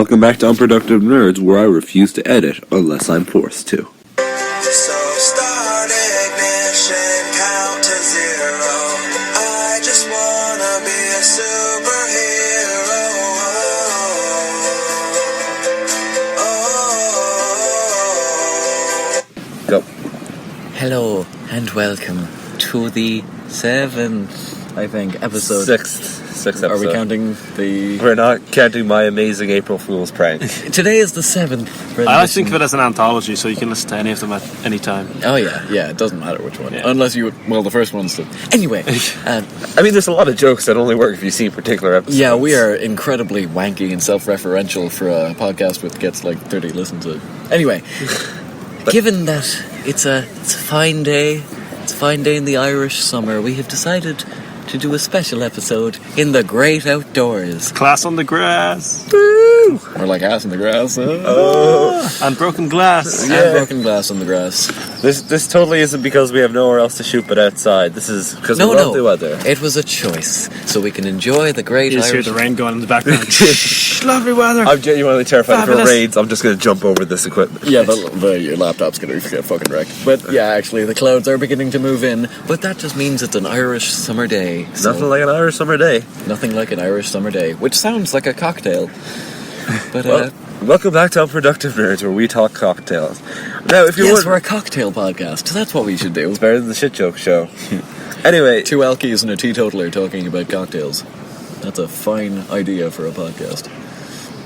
Welcome back to Unproductive Nerds, where I refuse to edit unless I'm forced to. So start ignition, count to zero. I just wanna be a superhero. Go. Hello and welcome to the 7th, I think, episode. Sixth episode. Are we counting the... We're not counting my amazing April Fool's prank. Today is the 7th. I like to think of it as an anthology, so you can listen to any of them at any time. Oh yeah, it doesn't matter which one. Yeah. Unless you... Well, the first one's... Anyway. I mean, there's a lot of jokes that only work if you've seen particular episodes. Yeah, we are incredibly wanky and self-referential for a podcast with gets like 30 listens. Anyway, given that it's a fine day, it's a fine day in the Irish summer, we have decided to do a special episode in the great outdoors. Class on the grass. Woo! Or like ass in the grass. And broken glass. And broken glass on the grass. This totally isn't because we have nowhere else to shoot but outside. This is because we love the weather. It was a choice, so we can enjoy the great You just Irish... hear the rain going in the background. Lovely weather. I'm genuinely terrified if it Fabulous. rains. I'm just going to jump over this equipment. Yeah, your laptop's going to get fucking wrecked. But yeah, actually, the clouds are beginning to move in, but that just means it's an Irish summer day. So Nothing like an Irish summer day. nothing like an Irish summer day, which sounds like a cocktail. But, Well, welcome back to Unproductive Nerds, where we talk cocktails. Now, if you're yes, wondering, we're a cocktail podcast. That's what we should do. it's better than the shit joke show. Anyway, Two alkies and a teetotaler talking about cocktails. That's a fine idea for a podcast.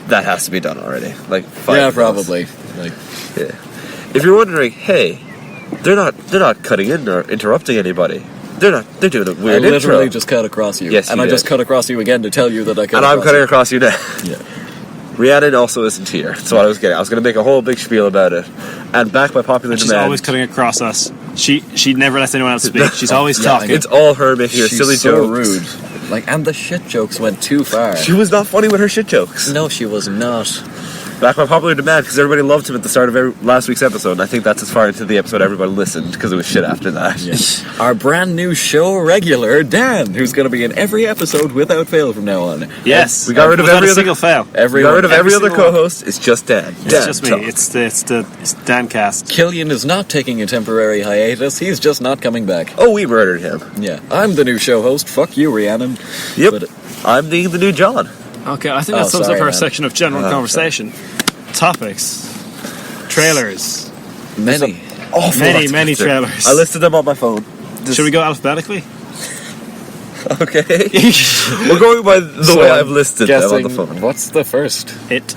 that has to be done already. Like, 5 Yeah, months. probably. Like, Yeah. If you're wondering, hey, they're not cutting in or interrupting anybody. They're doing a I weird literally intro. just cut across you. Yes, and you I did. just cut across you again to tell you that I cut And I'm across cutting you. across you now. Yeah. Rhiannon also isn't here. That's what I was getting. I was going to make a whole big spiel about it. And back by popular She's demand. always cutting across us. She never lets anyone else speak. She's always Yeah, talking. It's all her making her She's silly so jokes. rude. Like, and the shit jokes went too far. She was not funny with her shit jokes. No, she was not. Back by popular demand, because everybody loved him at the start of last week's episode, and I think that's as far into the episode everybody listened, because it was shit after that. Yeah. Our brand new show regular, Dan, who's going to be in every episode without fail from now on. Yes. We got rid of Without every a other- single fail. We got rid of every other single one. co-host. It's just Dan. It's Dan, just me. talk. It's Dan Cast. Killian is not taking a temporary hiatus. He's just not coming back. Oh, we murdered him. Yeah. I'm the new show host. Fuck you, Rhiannon. Yep. But, I'm the new John. Okay, I think Oh, that sums sorry, up our man. section of general conversation. Topics. Trailers. many. Many trailers. I listed them on my phone. Should we go alphabetically? Okay. We're going by the way I've listed them on the phone. What's the first? It.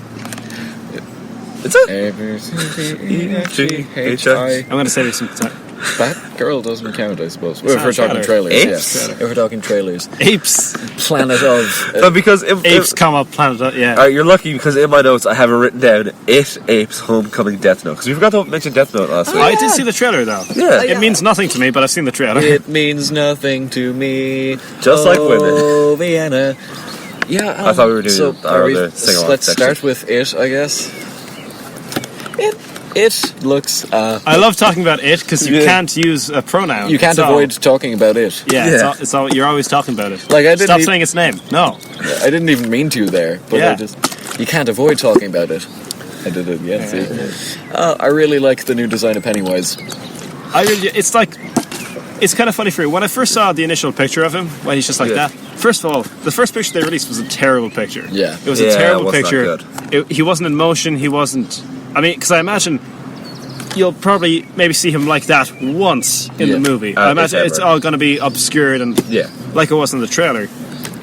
It's a A, B, C, D, E, F, G, H, I. I'm going to say this some time. That girl doesn't count, I suppose. It's If not we're a talking trailer. trailers, Apes? yeah. If we're talking trailers. Apes. Planet of... but because Apes, comma, planet. Yeah. Alright, you're lucky because in my notes I have it written down It Apes Homecoming Death Note. Because we forgot to mention Death Note last week. I did see the trailer though. Yeah. It means nothing to me, but I've seen the trailer. It means nothing to me. Just like women. Oh, Vienna. Yeah, I thought we were doing our are we- other sing-along Let's section. start with it, I guess. It looks... I love talking about it because you Yeah. can't use a pronoun. you can't It's all- avoid talking about it. Yeah, Yeah. It's all, you're always talking about it. Like, I didn't Stop e- saying its name. No. I didn't even mean to there, but Yeah. you can't avoid talking about it. I did it, yeah, see. I really like the new design of Pennywise. It's kind of funny for you. When I first saw the initial picture of him, when he's just like Yeah. that, first of all, the first picture they released was a terrible picture. Yeah. It was Yeah, a it terrible was not picture. good. He wasn't in motion. He wasn't... I mean, because I imagine you'll probably maybe see him like that once in Yeah. the movie. I if imagine it's ever. all going to be obscured and Yeah. like it was in the trailer.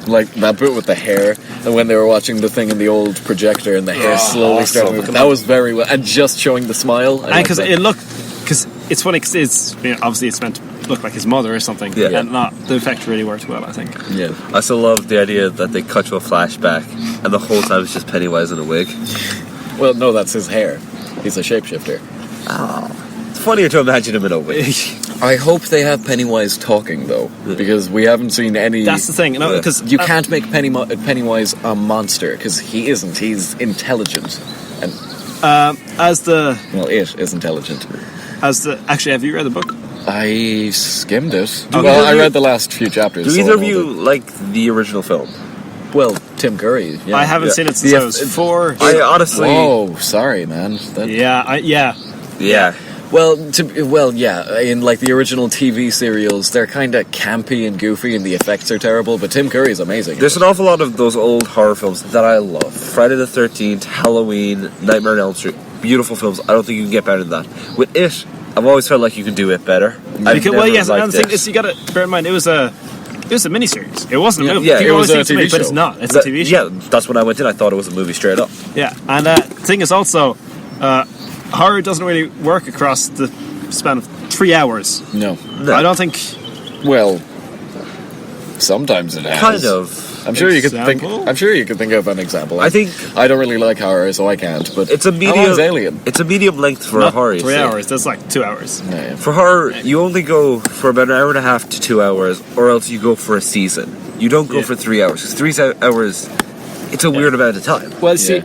Like that bit with the hair, and when they were watching the thing in the old projector, and the hair slowly started awesome. moving. That was very well, and just showing the smile. I And like because that. it looked... Because it's funny because it's... You know, obviously it's meant to look like his mother or something. Yeah. And the effect really worked well, I think. Yeah. I still love the idea that they cut to a flashback and the whole time it's just Pennywise in a wig. Well, no, that's his hair. He's a shapeshifter. It's funnier to imagine him in a wig. I hope they have Pennywise talking though, because we haven't seen any. That's the thing. No, because You can't make Pennywise a monster because he isn't. He's intelligent, and as the it is intelligent. actually, have you read the book? I skimmed it. Okay. Well, I read the last few chapters. Do so either I of know you like the original film? that- Well, Tim Curry. Yeah. I haven't seen it since I was 4. I honestly, Whoa, sorry, man. yeah. Well, in like the original TV serials, they're kind of campy and goofy, and the effects are terrible. But Tim Curry's amazing. There's an awful lot of those old horror films that I love. Friday the 13th, Halloween, Nightmare on Elm Street. Beautiful films. I don't think you can get better than that. With It, I've always felt like you can do it better. Yes, and the thing is, you gotta bear in mind, it was a miniseries. It wasn't a movie. Yeah, People it was always a think TV it's but it's show. not. It's a TV show. Yeah, that's when I went in. I thought it was a movie straight up. Yeah, and the thing is also, horror doesn't really work across the span of 3 hours. No. No. I don't think. Well, sometimes it has. Kind of. I'm sure you could think. Example? I'm sure you could think of an example. I think I don't really like horror, so I can't. But it's a How long medium. is Alien? It's a medium length for a Not horror. 3 you see. hours. That's like 2 hours. No, yeah. For horror, you only go for about an hour and a half to 2 hours, or else you go for a season. You don't go Yeah. for 3 hours. 'Cause 3 hours, it's a weird amount of time. Well, see, Yeah.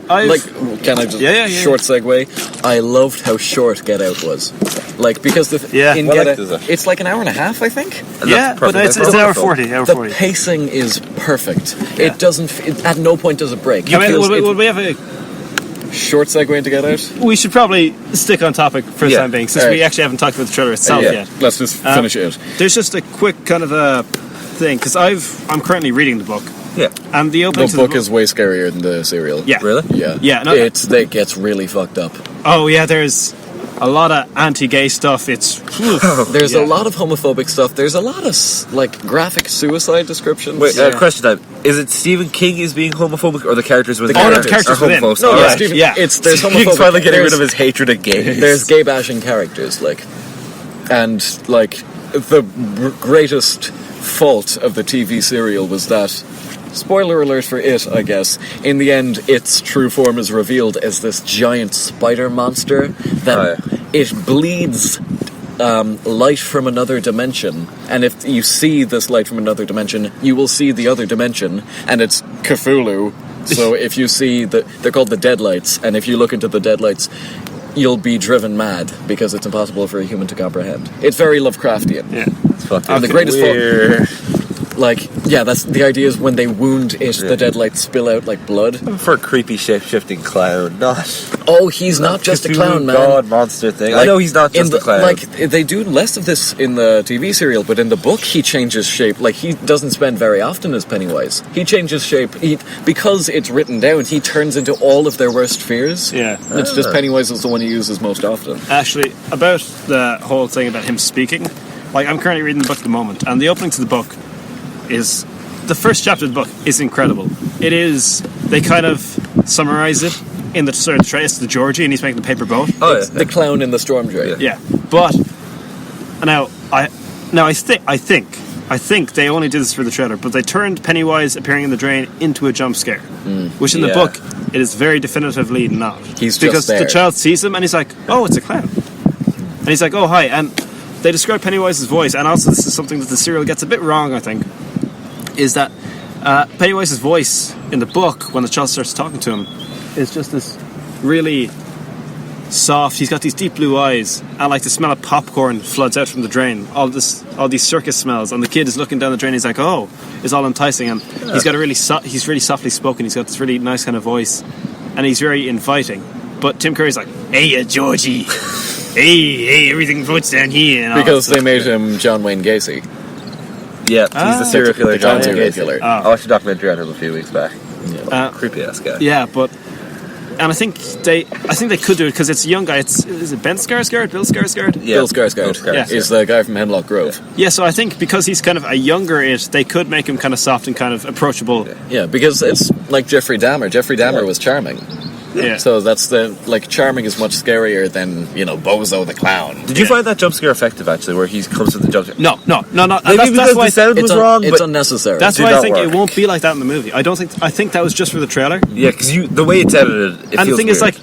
Can I just short segue? I loved how short Get Out was. Like because in What Get length Out, is it? it's like an hour and a half, I think. And yeah, that's but perfect. it's That's an hour wonderful. 40. Hour The 40. pacing is perfect. It doesn't. At no point does it break. I mean, It feels- will we have a? short segue into Get Out. We should probably stick on topic for the Yeah. time being, since Alright. we actually haven't talked about the trailer itself Yeah, yet. let's just finish it. There's just a quick kind of a thing, because I'm currently reading the book, Yeah. and the The opening to book is way scarier than the serial. Yeah. Really? Yeah. Yeah, no- It gets really fucked up. Oh yeah, there's a lot of anti-gay stuff. It's There's Yeah. a lot of homophobic stuff. There's a lot of graphic suicide descriptions. Wait, Yeah. question time. Is it Stephen King is being homophobic, or the characters within Oh, no, the characters are within. homophobes? no, All yeah, right. Stephen, yeah. there's King's homophobic. finally getting rid there's- of his hatred of gays. There's gay bashing characters, and the greatest fault of the TV serial was that, spoiler alert for It, I guess, in the end its true form is revealed as this giant spider monster that it bleeds light from another dimension, and if you see this light from another dimension, you will see the other dimension, and it's Cthulhu. So if you see they're called the Deadlights, and if you look into the Deadlights, you'll be driven mad because it's impossible for a human to comprehend. It's very Lovecraftian. yeah. It's fucking And the greatest weird. That's the idea is when they wound it, the Deadlights spill out like blood. For a creepy shape-shifting clown, not Oh, he's not just a Cthulhu clown, man. God monster thing. I Like, know he's not in just the, a clown. Like they do less of this in the TV serial, but in the book he changes shape. Like he doesn't spend very often as Pennywise. He changes shape. Because it's written down, he turns into all of their worst fears. Yeah. And it's just Pennywise is the one he uses most often. Actually, about the whole thing about him speaking, like I'm currently reading the book at the moment, and the opening to the book is the first chapter of the book is incredible. It is, they kind of summarize it in the sort of trace to the Georgie, and he's making the paper boat. oh, yeah. The clown in the storm drain. Yeah, but I think they only did this for the trailer, but they turned Pennywise appearing in the drain into a jump scare, which in the Yeah. book it is very definitively not. He's just because there. the child sees him and he's like, "Oh, it's a clown," and he's like, "Oh, hi," and they describe Pennywise's voice, and also this is something that the serial gets a bit wrong, I think, is that Pennywise's voice in the book when the child starts talking to him is just this really soft. He's got these deep blue eyes, and like the smell of popcorn floods out from the drain. All these circus smells, and the kid is looking down the drain. He's like, "Oh, it's all enticing." And he's got a really he's really softly spoken. He's got this really nice kind of voice, and he's very inviting. But Tim Curry's like, "Hey, Georgie, hey, everything floats down here." And all Because that they made him John Wayne Gacy. Yeah, he's the serial killer. The clown John serial Gacy. killer. I watched a documentary on him a few weeks back. Creepy ass guy. Yeah, but and I think they could do it because it's a young guy. Is it Ben Skarsgård? Bill Skarsgård? Yeah. Bill Skarsgård Yeah. is the guy from Hemlock Grove. Yeah, so I think because he's kind of a younger it, they could make him kind of soft and kind of approachable. Yeah, because it's like Jeffrey Dahmer. Jeffrey Dahmer was charming. Yeah. So that's charming is much scarier than, Bozo the clown. Did you find that jump scare effective actually, where he comes to the jump scare? No. Maybe That's because why the sound was wrong, It's but unnecessary. that's did why I not think it work. won't be like that in the movie. I think that was just for the trailer. yeah, because the way it's edited, it And the feels thing weird. is, like,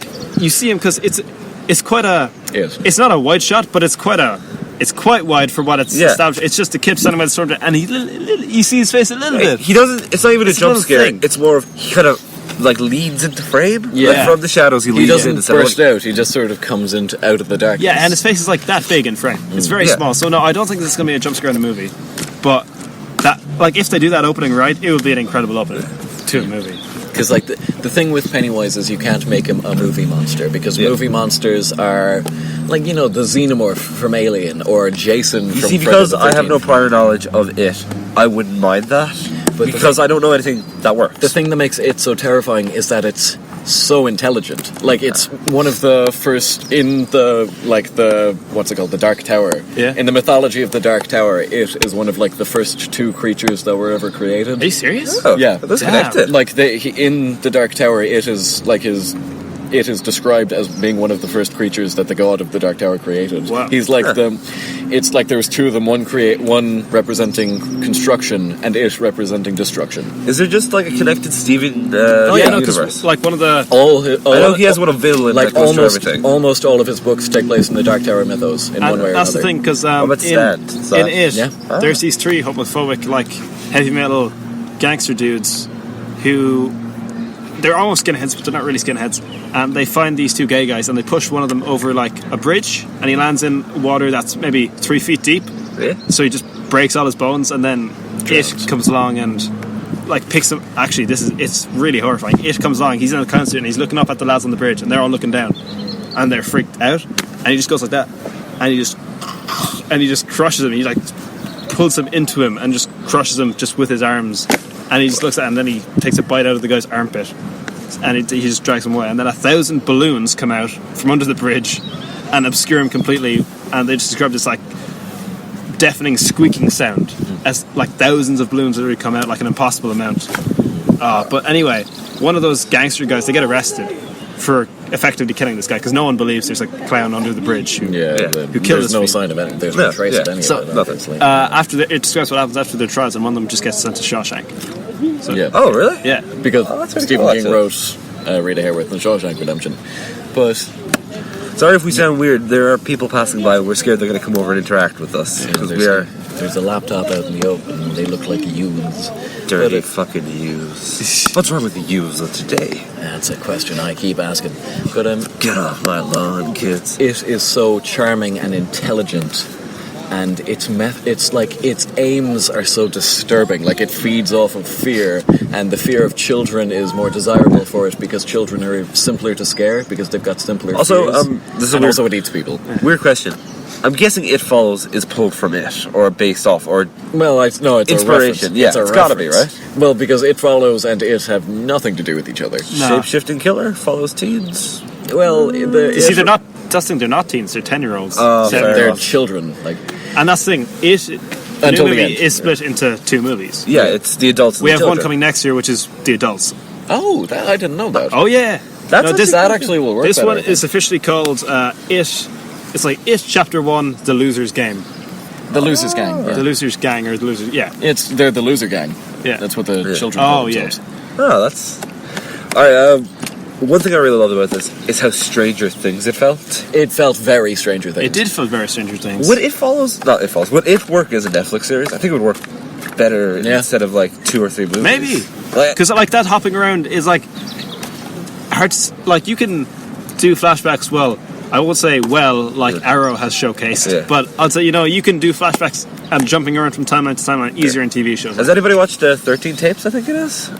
you see him because it's quite a. Yes. It's not a wide shot, but it's quite wide for what it's Yeah. established. It's just a kid standing by the storm, and you see his face a little bit. he doesn't. It's not even It's a jump another scare. thing. It's more of he kind of like leans into frame. Yeah. Like from the shadows, he He leans in. doesn't Instead of, burst out. He just sort of comes out of the darkness. Yeah, and his face is like that big in frame. It's very Yeah. small. So no, I don't think this is going to be a jump scare in the movie. But that, like, if they do that opening right, it would be an incredible opening. to a movie. Because like the thing with Pennywise is you can't make him a movie monster, because movie monsters are like, you know, the xenomorph from Alien or Jason from See, Friday because the I have 13th. no prior knowledge of it, I wouldn't mind that. But because I don't know anything that works. The thing that makes it so terrifying is that it's so intelligent. Like, it's one of the first in the, like, the, what's it called, the Dark Tower. Yeah. In the mythology of the Dark Tower, it is one of, like, the first 2 creatures that were ever created. Are you serious? Oh, Yeah. that's Damn. connected. Like, in the Dark Tower, it is, like, it is described as being one of the first creatures that the god of the Dark Tower created. Wow. He's like it's like there was 2 of them, one representing construction and it representing destruction. Is there just like a connected Steven Oh yeah, no, universe? because like one of the I know he has one of Vil and like that goes through everything. almost all of his books take place in the Dark Tower mythos in one way or that's another. the thing, because about Stand? in it, Yeah. there's these 3 homophobic, like, heavy metal gangster dudes who, they're almost skinheads, but they're not really skinheads. And they find these 2 gay guys, and they push one of them over, like, a bridge, and he lands in water that's maybe 3 feet deep. Yeah. So he just breaks all his bones, and then it comes along and, like, picks him. Actually, it's really horrifying. It comes along, he's in a concert, and he's looking up at the lads on the bridge, and they're all looking down, and they're freaked out. And he just goes like that, and he just crushes him. He, like, pulls him into him and just crushes him just with his arms. And he just looks at him, and then he takes a bite out of the guy's armpit, and he just drags him away. And then 1,000 balloons come out from under the bridge and obscure him completely. And they just describe this like deafening squeaking sound, as like thousands of balloons literally come out, like an impossible amount. But anyway, one of those gangster guys, they get arrested for effectively killing this guy, because no one believes there's a clown under the bridge who who killed there's his no feet. sign of it. There's no trace of any So- of it. nothing. obviously. After it describes what happens after their trials, and one of them just gets sent to Shawshank. So, yeah. Oh, really? yeah. Because that's pretty Stephen cool, King actually. wrote Rita Hayworth and Shawshank Redemption. But Sorry if we sound weird. There are people passing by. We're scared they're going to come over and interact with us because we are there's a laptop out in the open and they look like youths. dirty But fucking yous. What's wrong with the yous of today? that's a question I keep asking. But Get off my lawn, kids. it is so charming and intelligent, and it's like its aims are so disturbing. Like, it feeds off of fear, and the fear of children is more desirable for it because children are simpler to scare because they've got simpler Also, fears. this is a and weird- also it eats people. Weird question. I'm guessing It Follows is pulled from it or based off or Well, it's Inspiration, a reference. yeah, it's, a it's gotta be, reference. Well, because It Follows and It have nothing to do with each other. No. shape-shifting killer follows teens. Well, You see, they're not. That's the thing. They're not teens. They're 10-year-olds. Oh, fair they're enough. children. Like, And that's the thing. The Until new the movie end. is split into 2 movies. Yeah, it's the adults. And We the have one children. coming next year, which is the adults. oh, that, I didn't know that. Oh yeah, That's this that actually will work. this better, one I think. is officially called It. It's like It Chapter 1: The Losers Game, The Losers Gang. Yeah. the Losers Gang, or the Losers. Yeah, They're the Loser Gang. yeah. That's what the Yeah. children Oh, call yeah. themselves. Oh, that's all right. One thing I really loved about this is how Stranger Things it felt. It felt very Stranger Things. It did feel very Stranger Things. Would It Follows? Not It Follows. Would it work as a Netflix series? I think it would work better Yeah. instead of like 2 or 3 movies. Maybe Like, because like that hopping around is like hard. Like you can do flashbacks well. I would say like Arrow has showcased, Yeah. but I'd say you can do flashbacks and jumping around from timeline to timeline easier in TV shows. has anybody watched 13 Tapes? I think it is.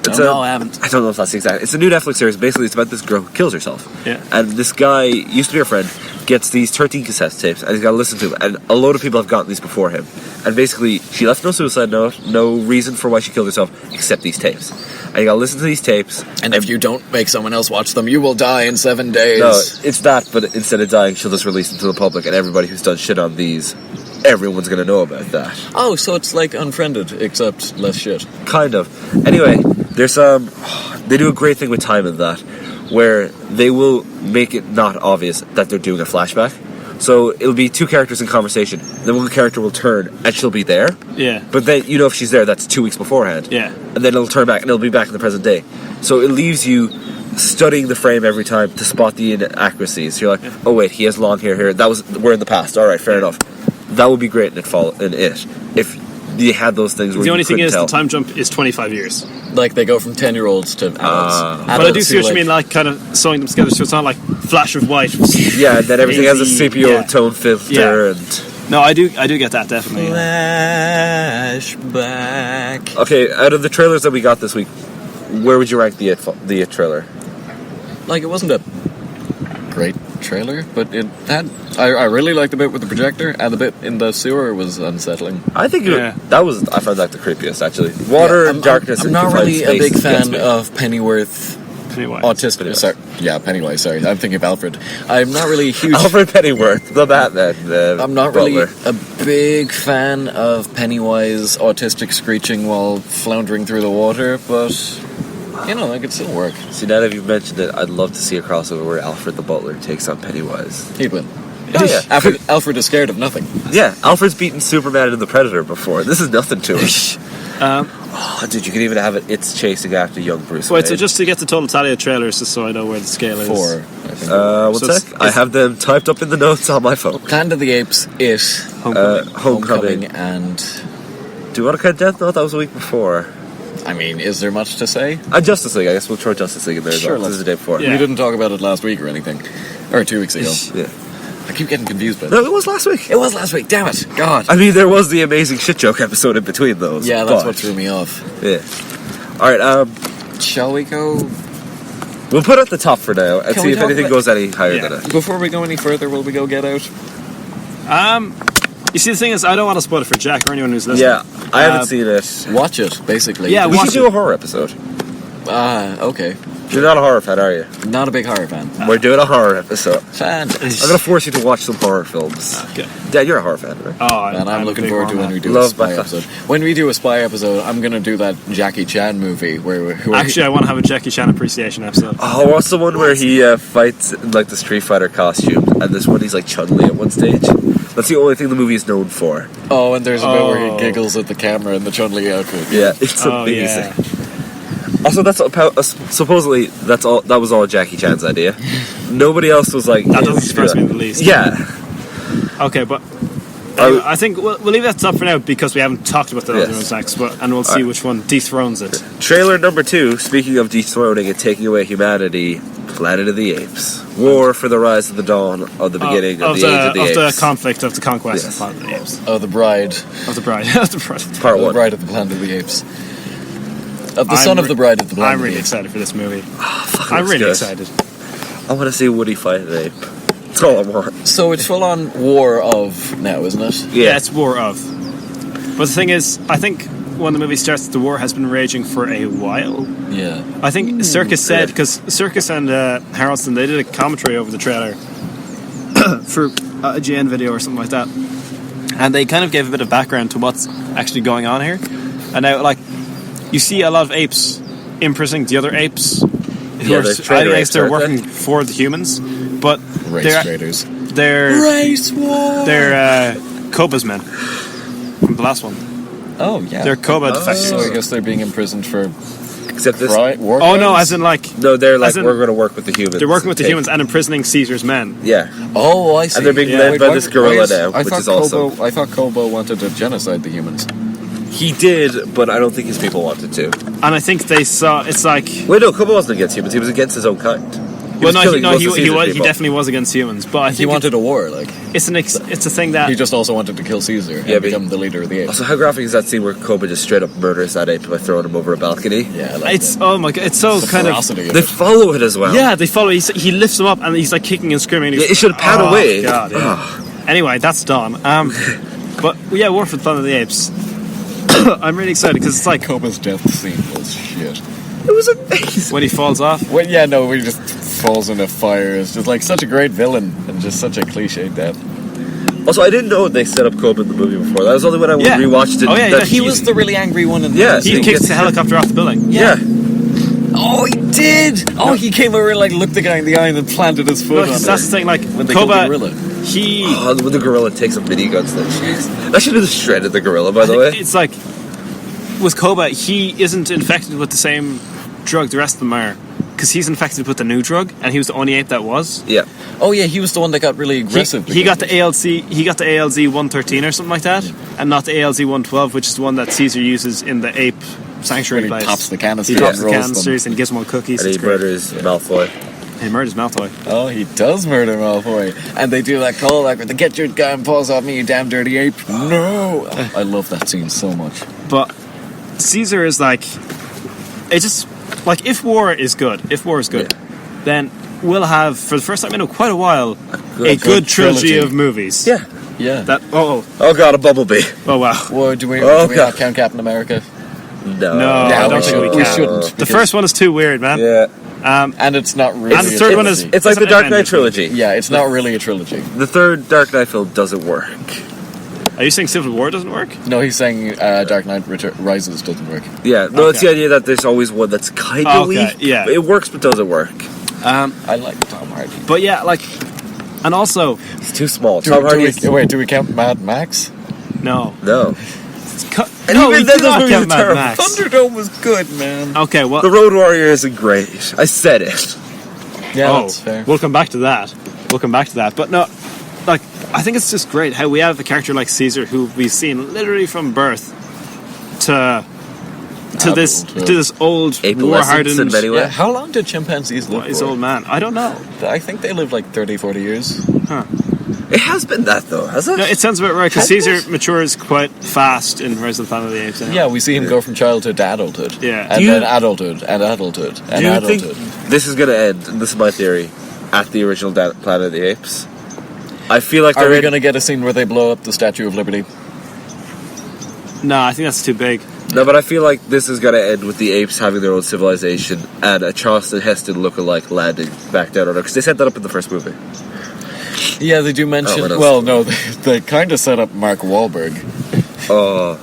It's No, I haven't. I don't know if that's the exact. It's a new Netflix series. Basically, it's about this girl who kills herself. Yeah. And this guy used to be her friend. Gets these 13 cassette tapes, and he's got to listen to them. And a load of people have gotten these before him. And basically, she left no suicide note, no reason for why she killed herself, except these tapes. And you got to listen to these tapes. And if you don't make someone else watch them, you will die in 7 days. No, it's that, but instead of dying, she'll just release them to the public, and everybody who's done shit on these, everyone's going to know about that. Oh, so it's like Unfriended, except less shit. Kind of. Anyway, there's they do a great thing with time in that, where they will make it not obvious that they're doing a flashback. So it'll be 2 characters in conversation. Then one character will turn, and she'll be there. Yeah. But then, if she's there, that's 2 weeks beforehand. Yeah. And then it'll turn back, and it'll be back in the present day. So it leaves you studying the frame every time to spot the inaccuracies. You're like, oh wait, he has long hair here. We're in the past. All right, fair enough. That would be great in It. If you had those things where The you only thing couldn't is, tell. the time jump is 25 years. Like, they go from 10-year-olds to adults. But I do see what you mean, like kind of sewing them together, so it's not like flash of white. Yeah, and then everything has a Hazy, sepia yeah. tone filter, Yeah. and No, I do get that definitely. Flashback. okay. Out of the trailers that we got this week, where would you rank the It trailer? Like, it wasn't a great trailer, but it had... I really liked the bit with the projector, and the bit in the sewer was unsettling. I think Yeah. I found that the creepiest, actually. Water Yeah, and darkness. I'm and not confined really a spaces big gets fan me. of Pennyworth. Pennywise. Autistic. Pennywise. Sorry. Yeah, Pennywise, sorry. I'm thinking of Alfred. I'm not really a huge... Alfred Pennyworth, the Batman. I'm not really Butler. a big fan of Pennywise autistic screeching while floundering through the water, but, you know, it could still work. See, now that you've mentioned it, I'd love to see a crossover where Alfred the Butler takes on Pennywise. He'd win. Oh, yeah. Alfred is scared of nothing. Yeah, Alfred's beaten Superman and the Predator before. This is nothing to him. Oh, dude, you could even have it's chasing after young Bruce Wait, so Wayne. just to get the total tally of trailers, just so I know where the scale is. 4, I think. One So it's- sec. I have them typed up in the notes on my phone. Planet of the Apes, It, Homecoming. Homecoming. and... Do you want to count Death Note? That was a week before. I mean, is there much to say? Justice League. I guess we'll throw Justice League in there as Sure, well. This is the day before. Yeah. We didn't talk about it last week or anything. Or 2 weeks ago. Yeah. I keep getting confused by that. No, it was last week. It was last week, damn it. God. I mean, there was the amazing shit joke episode in between those. Yeah, that's but- what threw me off. Yeah. All right. Shall we go... We'll put it at the top for now and Can see we if talk anything about- goes any higher Yeah. than it. Before we go any further, will we go Get Out? You see, the thing is, I don't want to spoil it for Jack or anyone who's listening. Yeah, I haven't seen it. Watch it, basically. Yeah, We watch should do it. a horror episode. Okay. You're not a horror fan, are you? Not a big horror fan. We're doing a horror episode. Fantastic. I'm gonna force you to watch some horror films. Okay. Dad, you're a horror fan, right? Oh, And I'm a looking big forward to horror when we fan. do a Love spy that. episode. When we do a spy episode, I'm going to do that Jackie Chan movie where Actually, I want to have a Jackie Chan appreciation episode. Oh, what's the one where he fights in, like, the Street Fighter costume, and this one he's like Chun-Li at one stage? That's the only thing the movie is known for. Oh, and there's a bit where Oh. he giggles at the camera in the Chun-Li outfit. Yeah, it's Oh, amazing. yeah. Also, that's supposedly that was all Jackie Chan's idea. Nobody else was like. That "Hey, doesn't let's do surprise me that." in the least. Yeah, Okay, but I- I think we'll leave that up for now because we haven't talked about the other Yes. ones next, and we'll see Alright. which one dethrones it. trailer number 2. Speaking of dethroning and taking away humanity, Planet of the Apes, War for the Rise of the Dawn of the beginning of the Age of the Apes. the conflict of the conquest Yes. of Planet of the Apes. Oh, the bride. Of the bride. Of the bride. Part The 1. bride of the Planet of the Apes. Of the I'm son of re- the bride of the Planet I'm of really the Apes. excited for this movie. Fuck, I'm looks really good. excited. I want to see Woody fight an ape. That's all I want. So it's full on war of now, isn't it? Yeah, it's War of. But the thing is, I think when the movie starts, the war has been raging for a while. Yeah. I think Circus said, yeah. because Circus and Harrelson, they did a commentary over the trailer for a GN video or something like that. And they kind of gave a bit of background to what's actually going on here. And now, like, you see a lot of apes imprisoning the other apes. Who Yeah, are, they're I trader guess apes, they're aren't they? working for the humans, but Race traders. they're Race war! they're Koba's men from the last one. Oh, yeah. They're Koba defectors. So I guess they're being imprisoned for Except this. war Oh no, crimes? as in like No, they're like, As in- we're going to work with the humans. they're working with the Take- humans and imprisoning Caesar's men. Yeah. Oh, I see. And they're being Yeah. led Wait, by why- this gorilla why is- now, I which thought is awesome. I thought Kobo wanted to genocide the humans. He did, but I don't think his people wanted to. And I think they saw it's like Wait, no, Kobo wasn't against humans. He was against his own kind. He well was no killing most of he Caesar's was he people. definitely was against humans, but I think He wanted a war, like. it's it's a thing that He just also wanted to kill Caesar and Yeah, but- become the leader of the apes. Also, how graphic is that scene where Koba just straight up murders that ape by throwing him over a balcony? Yeah, I like it's that. oh my god, it's so The kind of ferocity of They it. follow it as well. yeah. They follow. He lifts them up and he's like kicking and screaming. And Yeah, he's, it should have pan oh, away. God, yeah. Anyway, that's done. But yeah, War for the Planet of the Apes. I'm really excited because it's like Koba's death scene was shit. It was amazing. when he falls off. Well, yeah, no, he just falls into fire. It's just like such a great villain and just such a cliche death. Also, I didn't know they set up Koba in the movie before. That was only when I Yeah. rewatched it. Oh, yeah, that yeah, He was the really angry one in the Yeah. He He kicks gets- the helicopter off the building. Yeah. Oh, he did! Oh, he came over and like looked the guy in the eye and then planted his foot No, on 'cause it. that's the thing. Like When they killed the Koba, gorilla. he. Oh, when the gorilla takes a miniguns, then jeez. I should have just shredded the gorilla, by the way. It's like with Koba, he isn't infected with the same drug the rest of them are, because he's infected with the new drug, and he was the only ape that was. Yeah. Oh yeah, he was the one that got really He, aggressive. he got the ALC. He got the ALZ 113 or something like that, and not the ALZ 112, which is the one that Caesar uses in the ape sanctuary When he place. pops the canisters He pops and the rolls them. canisters and gives them all cookies. And It's he great. murders Malfoy. He murders Malfoy. Oh, he does murder Malfoy. And they do that callback with the get your damn paws off me, you damn dirty ape. No! Oh, I love that scene so much. But Caesar is like, it just like if war is good, then we'll have for the first time in quite a while a good trilogy of movies. Yeah. Yeah. That Oh god, a bumblebee. oh wow. Or do we Oh, not God. count Captain America? No. No, Yeah, I don't think we can. shouldn't. The because- first one is too weird, man. Yeah. and it's not really. And the a third one trilogy. is- It's like the an Dark Knight Avengers trilogy. Yeah, it's not really a trilogy. The third Dark Knight film doesn't work. Are you saying Civil War doesn't work? No, he's saying Dark Knight Rises doesn't work. Yeah, no, it's Okay. the idea that there's always one that's kind of Okay, weak. yeah. It works but doesn't work. I like Tom Hardy. But yeah, like, and also It's too small. Do, Tom do Hardy we, is... wait, do we count Mad Max? no. No. And No, even we then do those not movies count are Mad terrible. Max. Thunderdome was good, man. Okay, well, The Road Warrior isn't great. I said it. Yeah, oh, that's fair. we'll come back to that. But no, like, I think it's just great how we have a character like Caesar who we've seen literally from birth to this Adult, yeah. to this old Apolescence war-hardened in many ways. Yeah, how long did chimpanzees live his for? old man. I don't know. I think they lived like 30, 40 years. It has been that though, has it? No, it sounds about right because Has Caesar it? matures quite fast in Rise of the Planet of the Apes. Yeah, we see him go from childhood to adulthood. Yeah. And Do you- then adulthood, and adulthood, and Do you adulthood. think this is going to end, and this is my theory, at the original Planet of the Apes? I feel like Are they're we in- going to get a scene where they blow up the Statue of Liberty? No, I think that's too big. No, but I feel like this is going to end with the apes having their own civilization and a Charleston Heston look-alike landing back down on Earth. Because they set that up in the first movie. Yeah, they do mention... what else? well, no, they kind of set up Mark Wahlberg. Oh,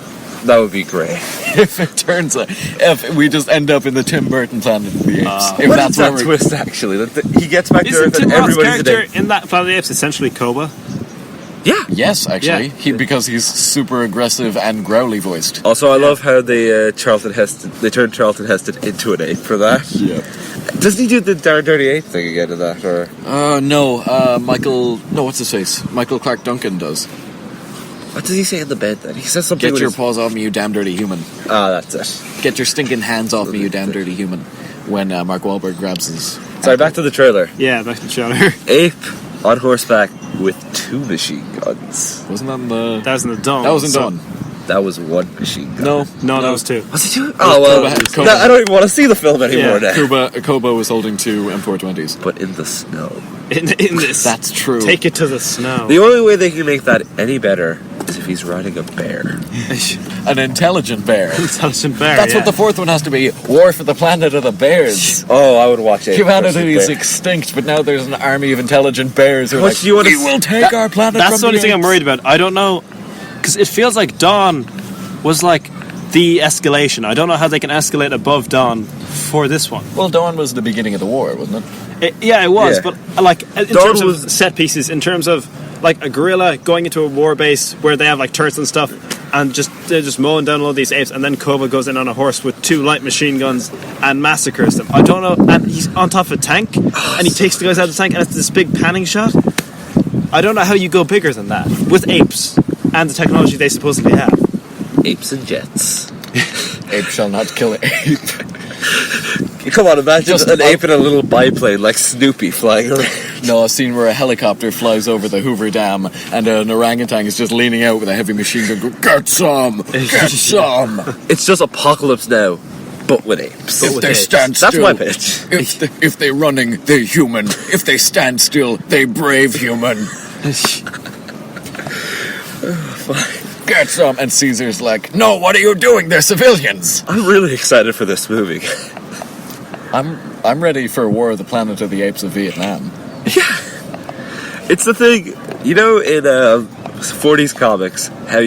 that would be great. If it turns out... If we just end up in the Tim Burton Planet of the Apes. If What that's is that where we're... twist, actually? He gets back to Isn't Earth Tim and Roth's everybody's an character ape. in that Planet of the Apes essentially Koba? Yeah. Yes, actually. Yeah. Because he's super aggressive and growly voiced. Also, I love how they turned Charlton Heston into an ape for that. Yeah. Doesn't he do the darn dirty ape thing again in that? Or No, Michael... No, what's his face? Michael Clark Duncan does. what does he say in the bed then? He says something. Get with your his- paws off me, you damn dirty human. that's it. Get your stinking hands off me, you damn dirty human. When Mark Wahlberg grabs his... Sorry, back to the trailer. Yeah, back to the trailer. Ape on horseback with 2 machine guns. Wasn't that in the... That was in the Dawn. That wasn't so- done. That was 1 machine gun. No, No, that was two. Was it 2? Oh well, Koba. I don't even want to see the film anymore Yeah, now. Koba was holding 2 M420s. But in the snow. In this. That's true. Take it to the snow. The only way they can make that any better is if he's riding a bear. An intelligent bear. Intelligent bear. That's yeah. what the fourth one has to be. War for the planet of the bears. Oh, I would watch it. Humanity is extinct, but now there's an army of intelligent bears who are What like, do you wanna we s- will take our planet That's from the only thing I'm apes." worried about. I don't know, because it feels like Dawn was like the escalation. I don't know how they can escalate above Dawn for this one. Well, Dawn was the beginning of the war, wasn't it? Yeah, it was, Yeah. but like in Dawn terms was- of set pieces, in terms of like a gorilla going into a war base where they have like turrets and stuff, and they're just mowing down all these apes, and then Koba goes in on a horse with 2 light machine guns and massacres them. I don't know, and he's on top of a tank, and he takes the guys out of the tank, and it's this big panning shot. I don't know how you go bigger than that with apes and the technology they supposedly have. Apes and jets. Ape shall not kill ape. Come on, imagine Just an ape in a little biplane like Snoopy flying around. No, a scene where a helicopter flies over the Hoover Dam and an orangutan is just leaning out with a heavy machine gun going, get some! Get some! It's just Apocalypse Now, but with apes. If they stand That's still, my pitch. If they're running, they're human. If they stand still, they brave human. Get some! And Caesar's like, no, what are you doing? They're civilians! I'm really excited for this movie. I'm ready for War of the Planet of the Apes of Vietnam. It's the thing, you know, in 40s comics, how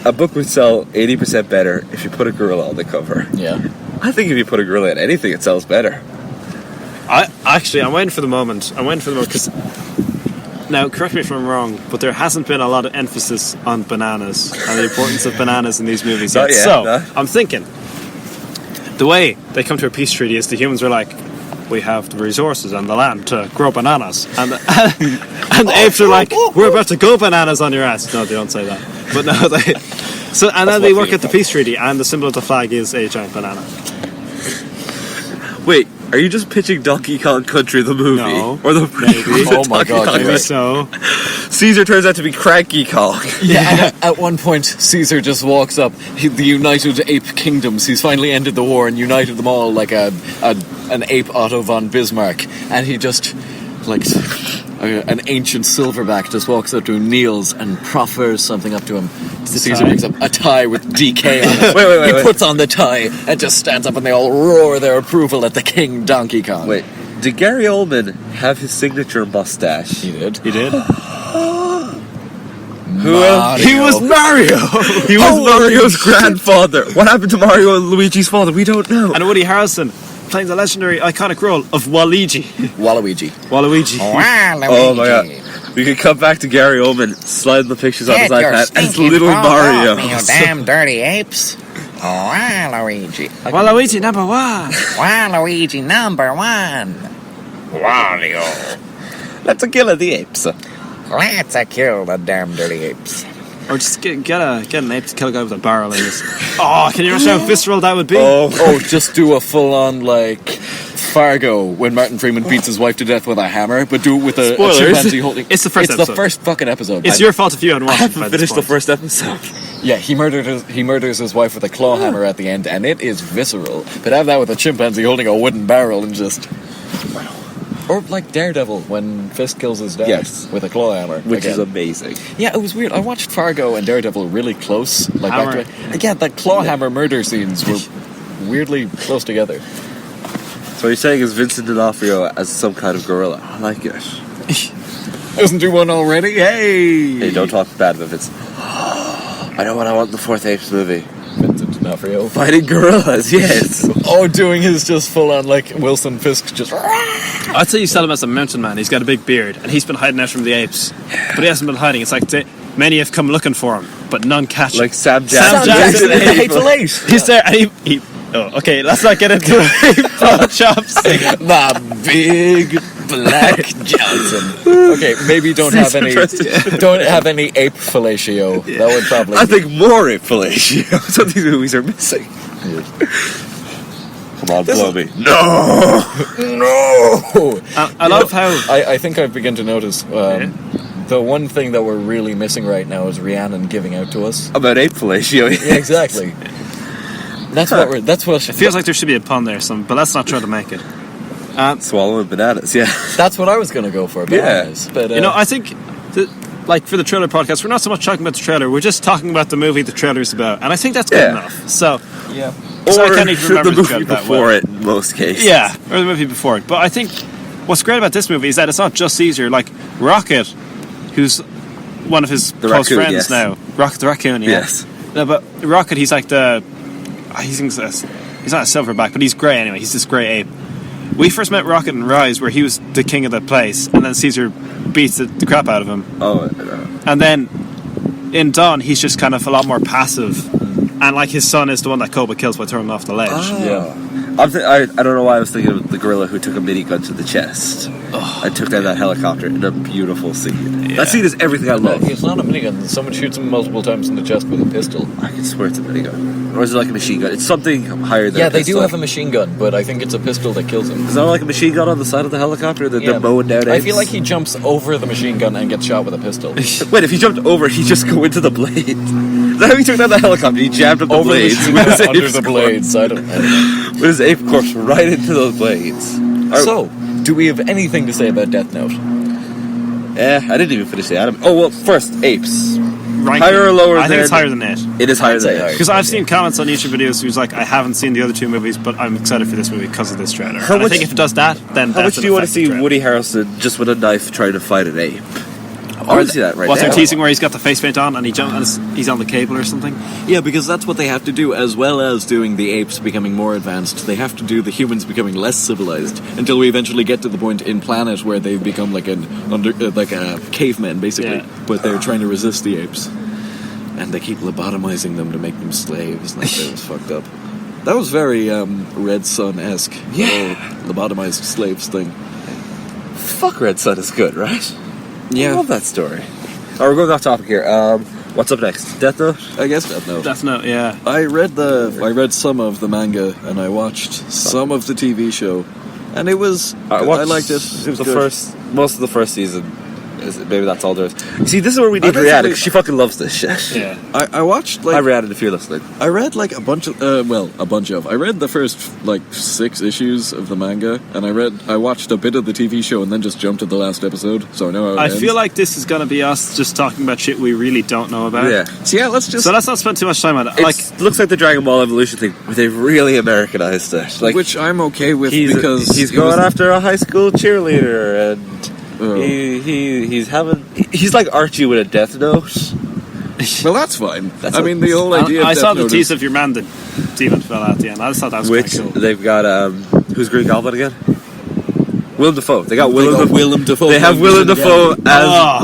a book would sell 80% better if you put a gorilla on the cover. Yeah. I think if you put a gorilla in anything, it sells better. I'm waiting for the moment. Because now, correct me if I'm wrong, but there hasn't been a lot of emphasis on bananas and the importance of bananas in these movies Not yet. yet, So no. I'm thinking the way they come to a peace treaty is the humans are like, we have the resources and the land to grow bananas, and the apes are like, we're about to go bananas on your ass. No, they don't say that, but no, then they work at the peace treaty, and the symbol of the flag is a giant banana. Wait, Are you just pitching Donkey Kong Country the movie? No. Or the prequel to Oh my Donkey God, Kong maybe Maybe Country? so. Caesar turns out to be Cranky Kong. Yeah, and at one point, Caesar just walks up. The United Ape Kingdoms. He's finally ended the war and united them all like an ape Otto von Bismarck. And he just, like an ancient silverback, just walks up to him, kneels, and proffers something up to him. Caesar tie? picks up a tie with DK on it. Wait. He puts on the tie and just stands up, and they all roar their approval at the King Donkey Kong. Wait, did Gary Oldman have his signature mustache? He did. He did. Who else? Mario. He was Mario! He was Holy Mario's shit. grandfather. What happened to Mario and Luigi's father? We don't know. And Woody Harrelson playing the legendary iconic role of Waluigi. Waluigi. Waluigi. Oh my god. We could come back to Gary Oldman sliding the pictures on his iPad and it's little Mario. You damn dirty apes. Waluigi. Waluigi number one. Waluigi number one. Wario. Let's kill the apes. Let's kill the damn dirty apes. Or just get an ape to kill a guy with a barrel in his. Oh, can you imagine how visceral that would be? Oh, just do a full-on, like, Fargo, when Martin Freeman beats his wife to death with a hammer, but do it with a Spoilers. chimpanzee holding... It's the first It's episode. the first fucking episode. It's your fault if you haven't I watched it. by haven't this finished the point. first episode. Yeah, he murders his wife with a claw hammer at the end, and it is visceral. But have that with a chimpanzee holding a wooden barrel and just... Or like Daredevil, when Fisk kills his dad Yes. with a claw hammer. Which is again. amazing. Yeah, it was weird. I watched Fargo and Daredevil really close. Like Hammer. back to it. Yeah, the claw hammer murder scenes were weirdly close together. So you're saying is Vincent D'Onofrio as some kind of gorilla? I like it. Isn't there one already? Hey! Hey, don't talk bad about Vincent. I know what I want in the fourth Apes movie. Vincent D'Onofrio. Fighting gorillas, yes. Oh, doing his just full on like Wilson Fisk, just. I'd say you sell him as a mountain man. He's got a big beard, and he's been hiding out from the apes. But he hasn't been hiding. It's like many have come looking for him, but none catch him. Like Sam Sam Jackson. Jackson. in the Hateful Eight. He's there, and he oh, okay, let's not get into pawn shops. The big black Johnson. Okay, maybe don't have any ape fellatio. That would probably. I think more ape fellatio. That's what these movies are missing. Come on, blow me. No. I love how I think I've begun to notice. The one thing that we're really missing right now is Rhiannon giving out to us. About ape fellatio. Yeah, exactly. That's what it feels like there should be a pun there, but let's not try to make it. Swallowing bananas, yeah. That's what I was going to go for. Bananas. But You know, I think like for the trailer podcast, we're not so much talking about the trailer. We're just talking about the movie the trailer's about, and I think that's good enough. So yeah. so I Or can't even remember the movie that before well. it, in most cases. Yeah, or the movie before it. But I think what's great about this movie is that it's not just Caesar. Like Rocket, who's one of his close raccoon, friends yes. now. Rocket the raccoon, yeah. Yes. No, but Rocket, he's like he's not a silverback, but he's grey anyway. He's this grey ape. We first met Rocket in Rise, where he was the king of the place, and then Caesar beats the crap out of him. Oh, And then in Dawn, he's just kind of a lot more passive. And like his son is the one that Koba kills by throwing him off the ledge. Yeah. I don't know why I was thinking of the gorilla who took a minigun to the chest and took down that helicopter in a beautiful scene. Yeah. That scene is everything I love. It's not a minigun. Someone shoots him multiple times in the chest with a pistol. I can swear it's a minigun. Or is it like a machine gun? It's something higher than Yeah, a they pistol. do have a machine gun, but I think it's a pistol that kills him. Is that like a machine gun on the side of the helicopter that they're mowing down I apes? feel like he jumps over the machine gun and gets shot with a pistol. Wait, if he jumped over, he'd just go into the blades. Is that how he took down the helicopter? He jammed up the Over the blades. machine with gun, his under ape the corpse. blades. I don't know. With his ape corpse right into those blades. So, do we have anything to say about Death Note? I didn't even finish the anime. Oh, well, first, apes. Ranking. Higher or lower I think it's than- higher than 8. It is higher I'd say than higher. it. Because I've seen comments on YouTube videos who's like, I haven't seen the other two movies, but I'm excited for this movie because of this trailer. How And much- I think if it does that, then How that's much do you want to see Woody Harrelson just with a knife trying to fight an ape? I want to see that right What now. they're teasing where he's got the face paint on and he's on the cable or something? Yeah, because that's what they have to do, as well as doing the apes becoming more advanced. They have to do the humans becoming less civilized until we eventually get to the point in Planet where they've become like a cavemen, basically. Yeah. But they're trying to resist the apes, and they keep lobotomizing them to make them slaves. Like that was fucked up. That was very Red Sun-esque. Yeah. The whole lobotomized slaves thing. Fuck Red Sun is good, right? Yeah. I love that story. Alright, we're going off topic here. What's up next? Death Note? I guess Death Note. Death Note, yeah. I read some of the manga and I watched some of the TV show. and it was. I liked it. It was the good. most of the first season. Maybe that's all there is. You see, this is where we need Rihanna, because she fucking loves this shit. Yeah. I watched Hi, Rihanna, if you're listening. I read like a bunch of I read the first like 6 issues of the manga, and I watched a bit of the TV show and then just jumped to the last episode, so I know how it ends. feel like this is going to be us just talking about shit we really don't know about. Yeah. So yeah, let's not spend too much time on it. It looks like the Dragon Ball Evolution thing, where they've really Americanized it. Like, which I'm okay with because he's going after a high school cheerleader, and he's like Archie with a Death Note. Well, that's fine. That's the whole idea. I of saw Death the Note tease is- of your man that Demon fell at the end. I just thought that was Which kind of cool. they've got who's Green Goblin again? Willem Dafoe. They got Willem Dafoe. They have Willem Dafoe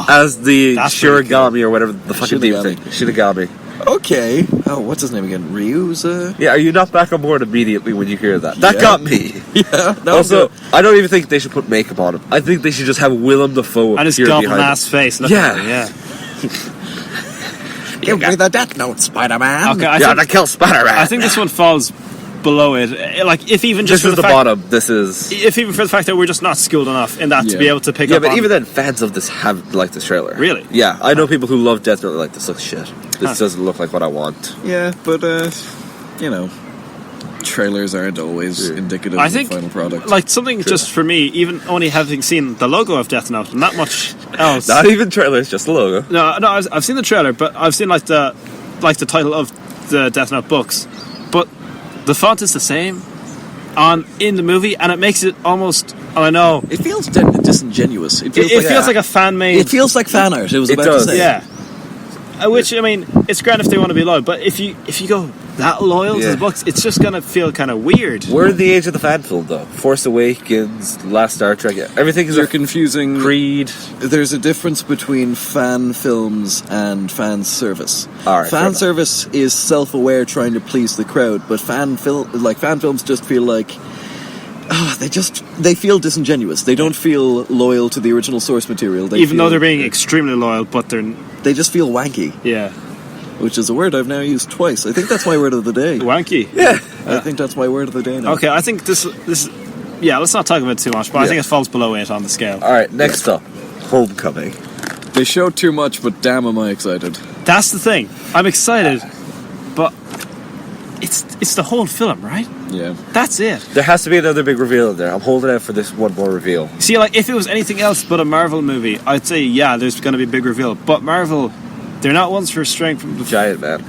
as the That's pretty Shirogami or whatever the fucking name thing. Shinigami. Okay. Oh, what's his name again? Ryu's. Yeah, are you not back on board immediately when you hear that? That Yeah. got me. Yeah. Also, I don't even think they should put makeup on him. I think they should just have Willem Dafoe And his appear goblin behind him. ass face. Yeah. Give me the Death Note, Spider-Man. Okay, I kill Spider-Man. I think this one falls below it. Like, if even just this for is the fact, bottom. This is... if even for the fact that we're just not skilled enough in that to Yeah. be able to pick Yeah, up but on. even then, fans of this have liked this trailer. Really? Yeah, I know people who love Death Note like, this looks shit. This Huh. doesn't look like what I want. Yeah, but trailers aren't always indicative I of think, the final product. like, something just for me, even only having seen the logo of Death Note, not much else. Not even trailers, just the logo. No, I've seen the trailer, but I've seen like the title of the Death Note books, but the font is the same in the movie, and it makes it almost. I know it feels disingenuous. It feels, it feels like a fan made. It feels like fan art. It was It about does. to say. Yeah. Which, I mean, it's grand if they want to be loyal, but if you go that loyal to Yeah. the books, it's just gonna feel kind of weird. We're in the age of the fan film, though. Force Awakens, Last Star Trek, everything is You're a confusing. Creed. There's a difference between fan films and fan service. All right, fair fan enough. service is self-aware, trying to please the crowd, but fan films just feel like they feel disingenuous. They don't feel loyal to the original source material. Even though they're being extremely loyal, but they just feel wanky, yeah, which is a word I've now used twice. I think that's my word of the day. wanky. Yeah. I think that's my word of the day now. Okay, I think this. Yeah, let's not talk about it too much, but I Yeah. think it falls below 8 on the scale. All right, next up, Homecoming. They showed too much, but damn am I excited. That's the thing. I'm excited, but it's the whole film, right? Yeah. That's it. There has to be another big reveal in there. I'm holding out for this one more reveal. See, like, if it was anything else but a Marvel movie, I'd say, yeah, there's going to be a big reveal. But Marvel, they're not ones for straying from the... Giant Man.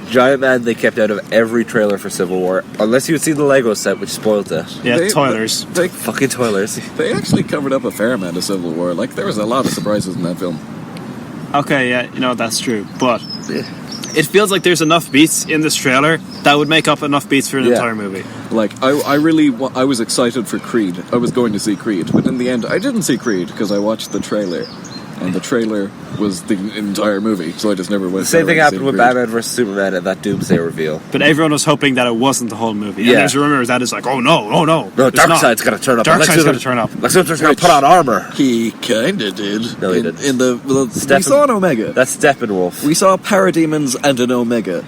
Giant Man they kept out of every trailer for Civil War. Unless you had seen the Lego set, which spoiled it. Yeah, They- toilers. They, Fucking toilers. they actually covered up a fair amount of Civil War. Like, there was a lot of surprises in that film. Okay, yeah, you know, that's true. But Yeah. it feels like there's enough beats in this trailer that would make up enough beats for an Yeah. entire movie. Like, I was excited for Creed. I was going to see Creed, but in the end, I didn't see Creed because I watched the trailer, and the trailer was the entire movie. So I just never went. The same thing to happened see with Creed. Batman vs. Superman and that Doomsday reveal. But everyone was hoping that it wasn't the whole movie. And Yeah. there's a rumor that it's like, oh no. No, it's not. Darkseid's gonna turn up. Darkseid's Lex going to Luthor- turn up. Lex Luthor's gonna put on armor. He kinda did. No, he didn't. In the we Stephen- saw an Omega. That's Steppenwolf. We saw Parademons and an Omega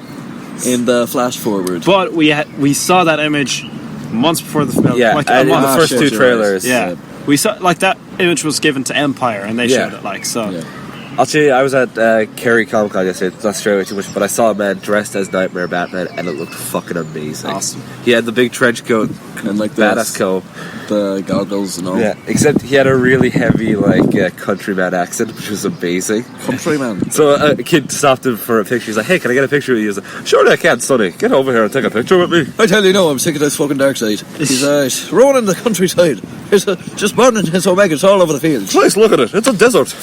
in the flash forward. But we saw that image months before the film. Yeah, like, and a in the month. first shit, two you're right. trailers. Yeah. We saw, like, that image was given to Empire, and they Yeah. showed it, like, so. Yeah. I'll tell you, I was at Kerry Comic Con yesterday. It's not straight away too much, but I saw a man dressed as Nightmare Batman, and it looked fucking amazing. Awesome. He had the big trench coat, And like badass coat. the goggles and all. Yeah, except he had a really heavy, like, countryman accent, which was amazing. Countryman. So a kid stopped him for a picture. He's like, "Hey, can I get a picture with you?" He's like, "Sure, I can, Sonny. Get over here and take a picture with me." I tell you, no, I'm sick of this fucking dark side. He's rolling in the countryside. Just burning his Omegas all over the field. Please look at it. It's a desert.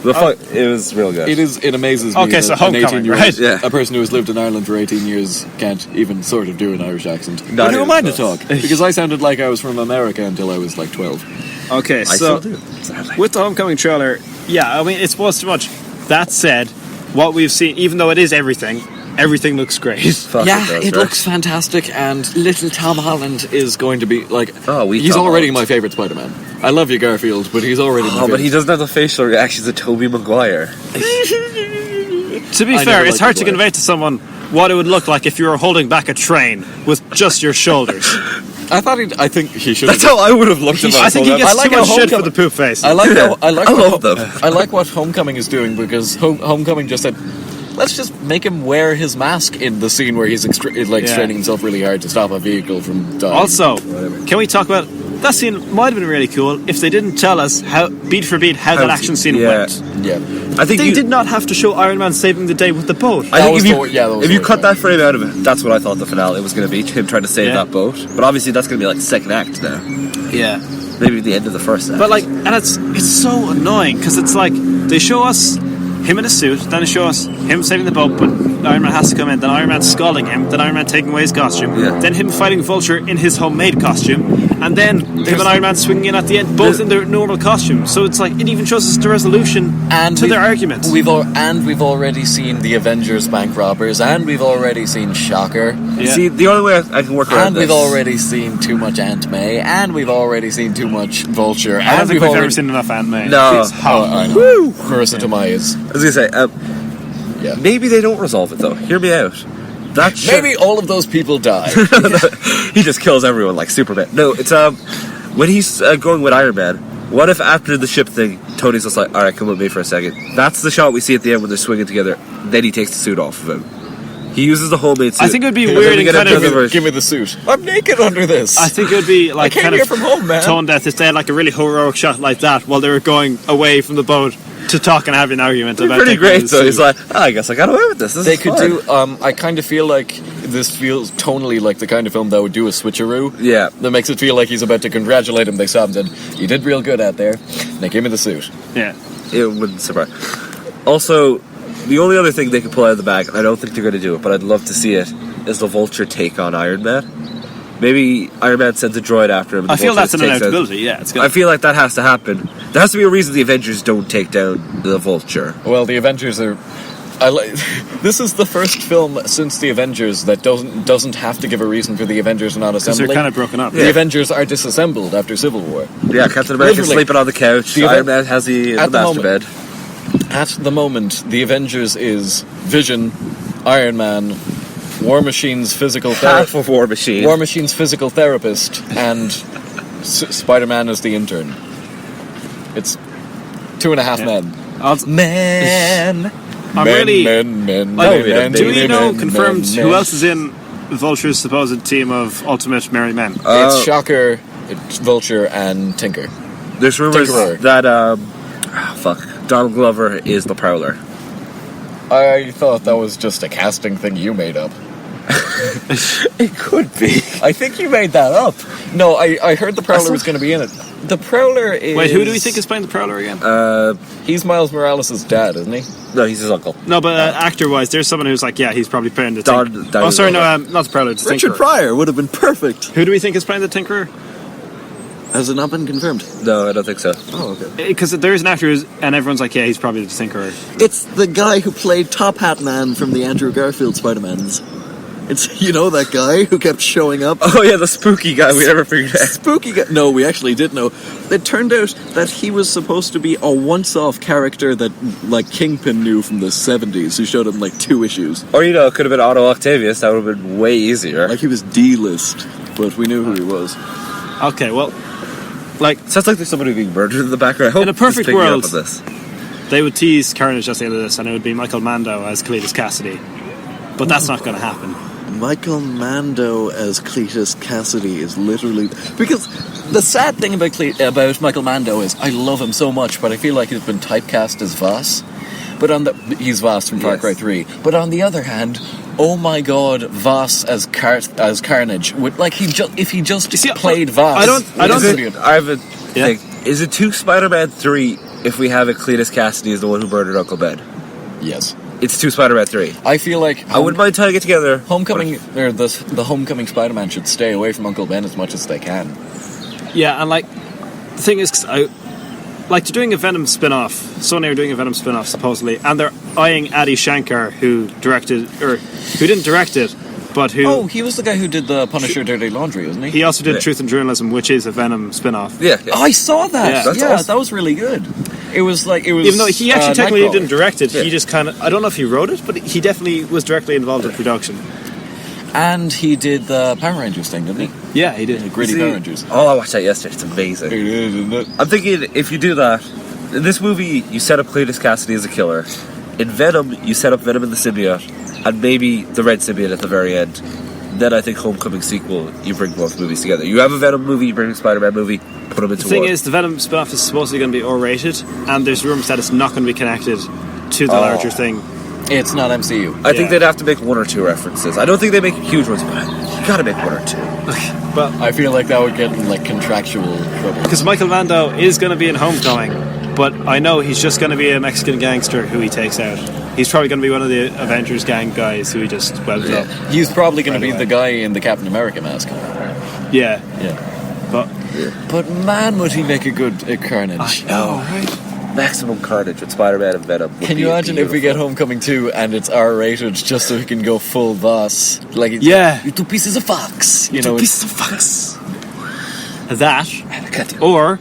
It was real good. It amazes me. Okay, so that an Homecoming, 18-year-old right? Yeah. a person who has lived in Ireland for 18 years can't even sort of do an Irish accent. Not But who am even I to close. talk? Because I sounded like I was from America until I was like 12. Okay, I so still do. Sadly. with the Homecoming trailer, yeah, I mean, it spoils too much. That said, what we've seen, even though it is everything looks great. Fuck Yeah, does, it right? looks fantastic, and little Tom Holland is going to be like. He's Tom already Holland. my favorite Spider-Man. I love you, Garfield, but he's already my Oh, favorite. but he doesn't have the facial reactions of Tobey Maguire. To be I fair, never it's liked hard to Maguire. convey to someone what it would look like if you were holding back a train with just your shoulders. I think he should. That's how I would have looked at it. I think he gets I like too much how shit for Homecoming- the poop face. I like I love them. I like what Homecoming is doing because Homecoming just said, let's just make him wear his mask in the scene where he's straining himself really hard to stop a vehicle from dying. Also, can we talk about that scene? Might have been really cool if they didn't tell us how beat for beat how that action scene went. yeah, I think They did not have to show Iron Man saving the day with the boat. I think was if the- yeah, that was if you the- cut that frame out of it, that's what I thought the finale was going to be. Him trying to save Yeah. that boat. But obviously that's going to be like second act now. Yeah. Maybe the end of the first act. But like, and it's so annoying because it's like they show us him in a suit, then they show us him saving the boat, but Iron Man has to come in. Then Iron Man scalding him. Then Iron Man taking away his costume. Yeah. Then him fighting Vulture in his homemade costume, and then him and Iron Man swinging in at the end, both in their normal costume. So it's like it even shows us the resolution to their argument. We've already seen the Avengers bank robbers, and we've already seen Shocker, Yeah. See, the only way I can work around and this... we've already seen too much Aunt May, and we've already seen too much Vulture. I don't and think we've already ever seen enough Aunt May. No. It's hot. I know. Marissa Tomei is. I was going to say, Yeah. maybe they don't resolve it though. Hear me out. That shit- Maybe all of those people die. he just kills everyone like Superman. No, it's when he's going with Iron Man. What if after the ship thing, Tony's just like, all right, come with me for a second. That's the shot we see at the end when they're swinging together. Then he takes the suit off of him. He uses the homemade suit. I think it would be And weird then we and get kind another of. version. Give me the suit. I'm naked under this. I think it would be like I came kind here of from home, man. tone deaf if they had like a really heroic shot like that while they were going away from the boat to talk and have an argument about. Pretty taking great his though. suit. He's like, I guess I got away with this. This They is could fun. do. I kind of feel like this feels tonally like the kind of film that would do a switcheroo. Yeah. That makes it feel like he's about to congratulate him. They saw him and said, "You did real good out there." Now give me the suit. Yeah. It wouldn't surprise. Also, the only other thing they could pull out of the bag, I don't think they're going to do it, but I'd love to see it, is the Vulture take on Iron Man. Maybe Iron Man sends a droid after him. And I the feel Vulture that's an takes out- inevitability. Yeah, it's I good. feel like that has to happen. There has to be a reason the Avengers don't take down the Vulture. Well, the Avengers are. This is the first film since the Avengers that doesn't have to give a reason for the Avengers not Because they're assembling. kind of broken up. The Avengers are disassembled after Civil War. Yeah, Captain America Literally. sleeping on the couch. The Iron Aven- Man has the At the master bed. moment. At the moment, the Avengers is Vision, Iron Man, War Machine's physical Half therapist, of War Machine. War Machine's physical therapist, and Spider-Man as the intern. It's 2.5 men. Men. I'm really. men. Like, men, do we men, know men, confirmed men, who men. else is in Vulture's supposed team of ultimate merry men? It's Shocker, it's Vulture, and Tinker. There's rumors Tinkerer. that Donald Glover is the Prowler. I thought that was just a casting thing you made up. It could be. I think you made that up. No, I heard the Prowler was going to be in it. The Prowler is... Wait, who do we think is playing the Prowler again? He's Miles Morales' dad, isn't he? No, he's his uncle. No, but actor-wise, there's someone who's like, yeah, he's probably playing the Don- Tinkerer. Don- Oh, sorry, no, not the Prowler, the Richard Tinkerer. Pryor would have been perfect. Who do we think is playing the Tinkerer? Has it not been confirmed? No, I don't think so. Oh, okay. Because there is an actor and everyone's like, yeah, he's probably the Tinkerer. It's the guy who played Top Hat Man from the Andrew Garfield Spider-Mans. It's, you know, that guy who kept showing up. Oh yeah, the spooky guy we never figured out. Spooky guy. No, we actually did know. It turned out that he was supposed to be a once-off character that, like, Kingpin knew from the 70s, who showed him, like, 2 issues. Or it could have been Otto Octavius. That would have been way easier. Like, he was D-list, but we knew who he was. Okay, well, like, Sounds like there's somebody being murdered in the background. I hope In a this is perfect picking up world- on this. they would tease Carnage at the end of this, and it would be Michael Mando as Cletus Cassidy. But that's not going to happen. Michael Mando as Cletus Cassidy is literally... Because the sad thing about Michael Mando is I love him so much, but I feel like he's been typecast as Voss. But he's Voss from Far Cry 3. But on the other hand, oh my god, Voss as Carnage would if he just see, played Voss. I don't Is it- I have a Yeah. thing. Is it 2 Spider-Man 3 if we have it Cletus Cassidy is the one who murdered Uncle Ben? Yes. It's 2 Spider-Man 3. I feel like I wouldn't mind tying it together. Homecoming or the Homecoming Spider-Man should stay away from Uncle Ben as much as they can. Yeah, and like, the thing is, they're doing a Venom spin-off. Sony are doing a Venom spin-off, supposedly, and they're eyeing Adi Shankar, who didn't direct it, but who... Oh, he was the guy who did the Punisher Dirty Laundry, wasn't he? He also did Yeah. Truth and Journalism, which is a Venom spin-off. Yeah. Oh, I saw that. Yeah. That's Yeah, awesome. that was really good. It was Even though he actually technically Nightcrawler. didn't direct it, Yeah. he just kind of... I don't know if he wrote it, but he definitely was directly involved in production. And he did the Power Rangers thing, didn't he? Yeah, he did. The gritty See- Power Rangers. Oh, I watched that yesterday. It's amazing. It is, isn't it? I'm thinking if you do that, in this movie, you set up Cletus Cassidy as a killer. In Venom, you set up Venom and the symbiote, and maybe the red symbiote at the very end. Then I think Homecoming sequel, you bring both movies together. You have a Venom movie, you bring a Spider-Man movie, put them into The thing one. is, the Venom spin-off is supposedly going to be R-rated, and there's rumours that it's not going to be connected to the larger thing. It's not MCU. I think Yeah. they'd have to make one or two references. I don't think they make huge ones, but you gotta make one or two. But I feel like that would get in like contractual trouble. because Michael Mando is going to be in Homecoming, but I know he's just going to be a Mexican gangster who he takes out. He's probably going to be one of the Avengers gang guys who he just webs up. He's probably going Right to be away. the guy in the Captain America mask. Yeah, Yeah. but But man, would he make a good Carnage? right? Maximum carnage with Spider-Man and Venom. would Can be you imagine if we get beautiful. Homecoming 2 and it's R-rated just so he can go full boss? Like, it's Yeah. you two pieces of fox. You know, it's, Piece of fucks. That I can't do it. or.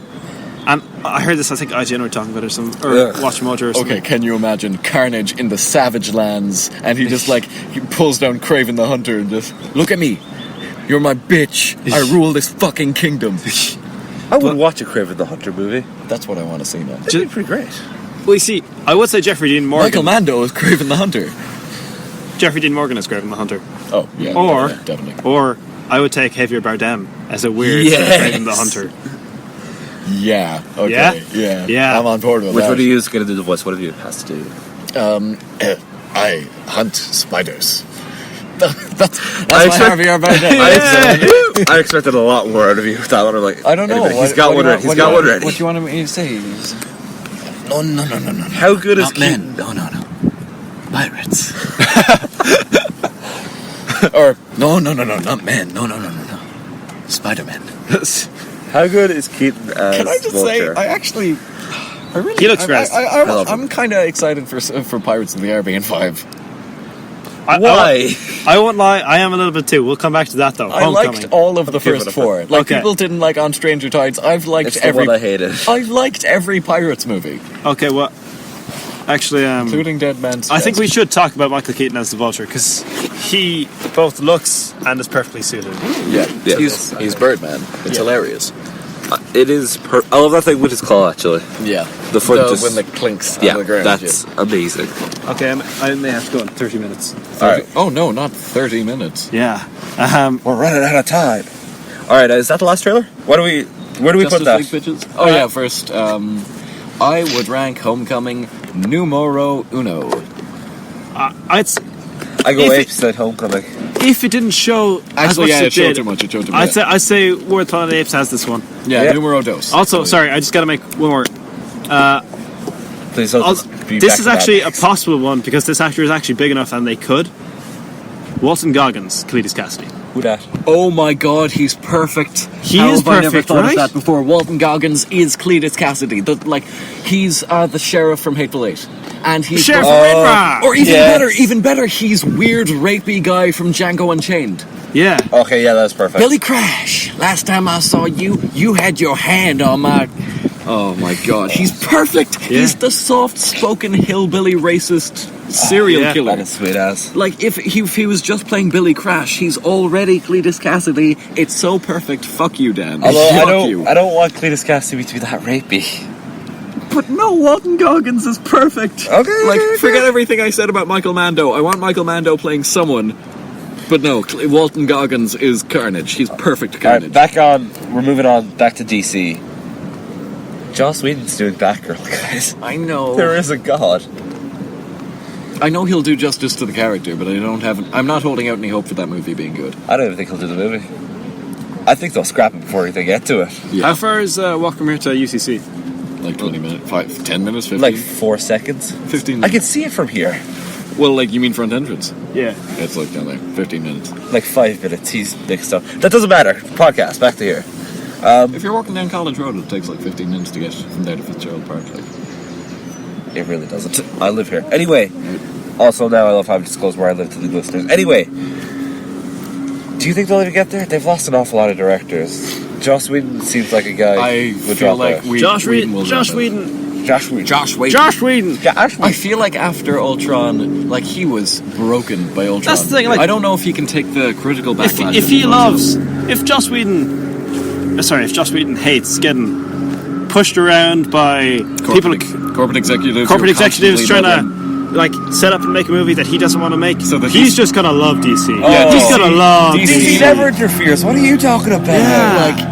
And I heard this, I think IGN were talking about it or Ugh. Watch Mojo or something. okay, can you imagine Carnage in the Savage Lands and he just like, he pulls down Kraven the Hunter and just, look at me. You're my bitch. I rule this fucking kingdom. I would watch a Kraven the Hunter movie. That's what I want to see now. It'd be pretty great. Well, you see, I would say Jeffrey Dean Morgan. Michael Mando is Kraven the Hunter. Jeffrey Dean Morgan is Kraven the Hunter. Oh, yeah. Or- yeah, definitely. Or I would take Javier Bardem as a weird Yes. Kraven the Hunter. Yeah. Okay. Yeah? Yeah. Yeah. I'm on board with Which that. one of you is going to do the voice? One of you has to do. I hunt spiders. That's I my expect- Javier Bardem. I expected a lot more out of you with that one. I'm like, I don't know. anyway, he's got one ready. He's got one ready. What do you want me to say? No. How good is Not men. Keaton? No. Pirates. Or no, not men. No. Spider-Man. How good is Keaton as Can I just Vulture? say, I really. He looks great. I love him. I'm kind of excited for Pirates of the Caribbean 5. Why? I won't lie, I am a little bit too. We'll come back to that though. I Homecoming. liked all of the Okay, first whatever. four. Like Okay. people didn't like On Stranger Tides. I've liked It's the every. one I hated. I've liked every Pirates movie, Okay, well, actually, including Dead Man's. I think Chest. we should talk about Michael Keaton as the Vulture because he both looks and is perfectly suited. Yeah, Yeah. he's Birdman. It's Yeah. hilarious. It is. I love that thing with his claw. Actually, Yeah, The foot just- when the clinks yeah, on the ground. that's amazing. Okay, I may have to go in 30 minutes. All right, Oh no, not 30 minutes. Yeah. we're running out of time. All right, is that the last trailer? Where do we put Justice that? League bitches? Oh yeah, first, I would rank Homecoming numero uno. I go If it- apes at Homecoming. If it didn't show as Actually, much yeah, as it it showed did, too much. It showed too I'd much. say War of the Planet of the Apes has this one. Yeah, Yeah. numero dos. Also, sorry, I just got to make one more. Please don't Also, just be this back is to back. actually a possible one because this actor is actually big enough and they could. Walton Goggins, Cletus Cassidy. Who dat? Oh my god, he's perfect. He How is have I never perfect, thought right? of that before? Walton Goggins is Cletus Cassidy. He's the sheriff from Hateful Eight. And he's Sheriff the- of Red Rock! Or Yes. even better, he's weird rapey guy from Django Unchained. Yeah. Okay, yeah, that's perfect. Billy Crash, last time I saw you, you had your hand on my... Oh my god, he's perfect! Yeah. He's the soft-spoken hillbilly racist serial Yeah. killer. That is sweet ass. Like, if he was just playing Billy Crash, he's already Cletus Cassidy. It's so perfect. Fuck you, Dan. Although Fuck you. I don't want Cletus Cassidy to be that rapey. But no, Walton Goggins is perfect. Okay, Like, okay, forget everything I said about Michael Mando. I want Michael Mando playing someone. But no, Walton Goggins is Carnage. He's perfect All right, Carnage. back on. We're moving on back to DC. Joss Whedon's doing Batgirl, guys. I know. There is a god. I know he'll do justice to the character, but I'm not holding out any hope for that movie being good. I don't even think he'll do the movie. I think they'll scrap it before they get to it. How far is walk from here to UCC? Like 20 minutes, 10 minutes, 15? Like 4 seconds. 15 I minutes. can see it from here. Well, like, you mean front entrance? Yeah. It's like down there, 15 minutes. Like 5 minutes. He's mixed up. That doesn't matter. Podcast. Back to here. If you're walking down College Road, it takes like 15 minutes to get from there to Fitzgerald Park. Like. It really doesn't. I live here. Anyway. Also, now I love having to disclose where I live to the listeners. Anyway. Do you think they'll ever get there? They've lost an awful lot of directors. Joss Whedon seems like a guy I who would feel drop like out. we, Josh Whedon will Whedon, drop out. Josh Whedon. Josh Whedon. Josh Whedon. I feel like after Ultron, like he was broken by Ultron. That's the thing, like- I don't know if he can take the critical backlash. If Joss Whedon hates getting pushed around by corporate executives, corporate who executives constantly trying love to him. like set up and make a movie that he doesn't want to make, So that he's just gonna love DC. Yeah, he's DC gonna love DC never interferes. What are you talking about? Yeah.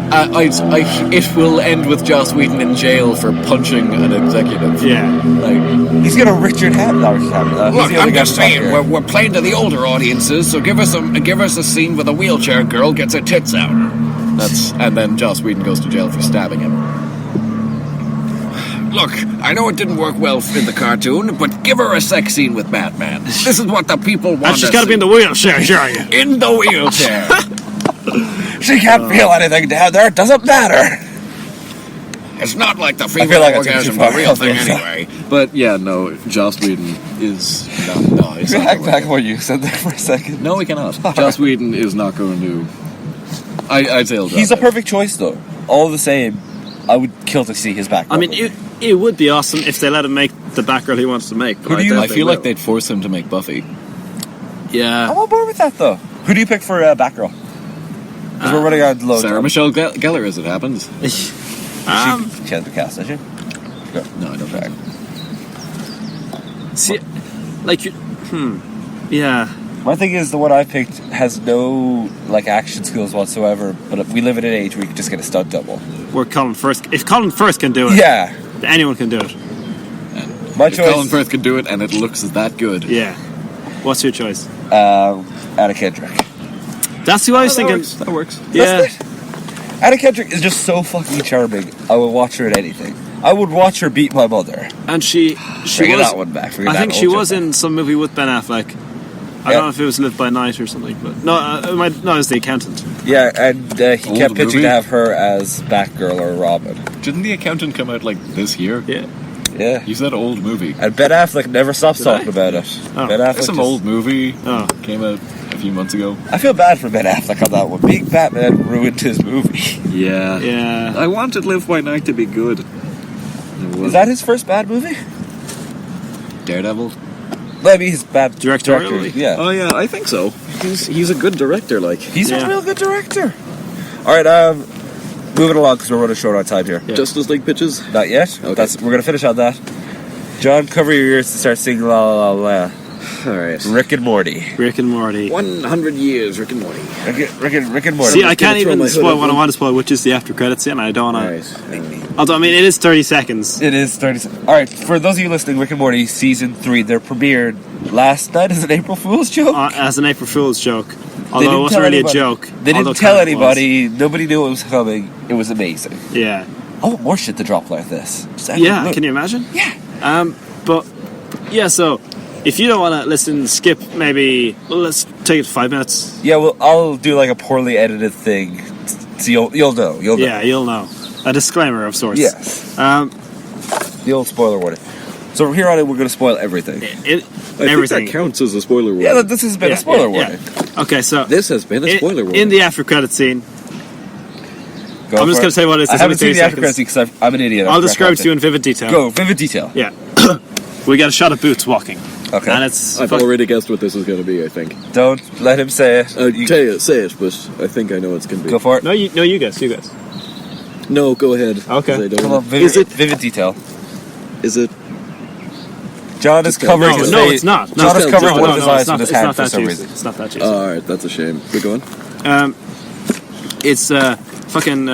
Like, it will end with Joss Whedon in jail for punching an executive. Yeah. Like, He's got a Richard Hammond. No, Richard Hammond. Look, I'm just saying, we're playing to the older audiences, so give us a scene with a wheelchair girl gets her tits out. and then Joss Whedon goes to jail for stabbing him. Look, I know it didn't work well in the cartoon, but give her a sex scene with Batman. This is what the people want. And she's to got to be in see. the wheelchair, sure. In the wheelchair. She can't feel anything down there. It doesn't matter. It's not like the feel female like I took it orgasm, too the far. real thing anyway. But yeah, no, Joss Whedon is no, it's not Back going back to. what you said there for a second. No, we cannot. Joss Whedon is not going to. I'd say he'll drop He's a out. perfect choice, though. All the same, I would kill to see his back. I mean, it would be awesome if they let him make the Batgirl he wants to make. But Who do you- doubt I they feel like will. they'd force him to make Buffy. Yeah. I'm on board with that, though. Who do you pick for Batgirl? Because we're running out of low. Sarah Michelle Gellar, as it happens. She can't be cast, does she? No, I don't think. See, like, yeah. My thing is, the one I picked has no like action skills whatsoever. But we live in an age where you can just get a stunt double. Where Colin Firth, if Colin Firth can do it, Yeah, anyone can do it. my If choice. Colin Firth can do it, and it looks that good. Yeah. What's your choice? Anna Kendrick. That's who I was thinking. That works. Yeah. That's it. Anna Kendrick is just so fucking charming. I would watch her in anything. I would watch her beat my mother. And she Bringing was. that one back. Bringing I that think she old was joke in some movie with Ben Affleck. I Yeah. don't know if it was Live by Night or something, but no, it was The Accountant. back. Yeah, and he Old kept pitching movie? to have her as Batgirl or Robin. Didn't The Accountant come out like this year? Yeah. Yeah. You said old movie. And Ben Affleck never stops Did talking I? about it. Oh. Ben Affleck It's some just- old movie. Oh. Came out a few months ago. I feel bad for Ben Affleck on that one. Being Batman ruined his movie. Yeah. Yeah. I wanted Live by Night to be good. Is that his first bad movie? Daredevil? No, I mean his bad Directorially? director. Yeah. Oh yeah, I think so. He's a good director. Like He's Yeah. a real good director. All right, moving along because we're running short on time here. Yeah. Justice League pitches. Not yet. Okay. We're gonna finish on that. John, cover your ears and start singing La La La. All right. Rick and Morty. Rick and Morty. 100 years, Rick and Morty. Rick and Morty. See, I just gonna can't throw even my hood spoil up what I in. want to spoil, which is the after credits scene. I don't All want right. to. Although, I mean, it is 30 seconds. It is 30 seconds. All right, for those of you listening, Rick and Morty season 3, they're premiered last night as an April Fool's joke. As an April Fool's joke. They Although didn't it wasn't tell really anybody. a joke. They although didn't tell kind of was. anybody. Nobody knew it was coming. It was amazing. Yeah. I want more shit to drop like this. Just add Yeah, look. can you imagine? Yeah. But, yeah, so if you don't want to listen, skip maybe, well, let's take it 5 minutes. Yeah, well, I'll do like a poorly edited thing. So you'll know. You'll know. Yeah, you'll know. A disclaimer of sorts. Yes. The old spoiler warning. So from here on in, we're going to spoil everything. Everything. counts as a spoiler warning. Yeah, this has been a spoiler warning. Okay, so This has been a spoiler warning. in the after credit scene, Go I'm just for going to say what it is. I It's haven't only seen the 30 after credits seconds. because I'm an idiot. I'll describe it to you in vivid detail. Go, vivid detail. Yeah. We got a shot of Boots walking. Okay. And it's I've already guessed what this is going to be. I think. Don't let him say it. Say it, but I think I know what it's going to be. Go for it. No, you guys. No, go ahead. Okay. 'cause I don't Come know. on, vivid detail. Is it? John is covering No, his no, face. it's not. John is No, covering no, one of his it's eyes not, with his it's hand not for that some juicy. reason. It's not that juicy. All right, that's a shame. We're going. It's fucking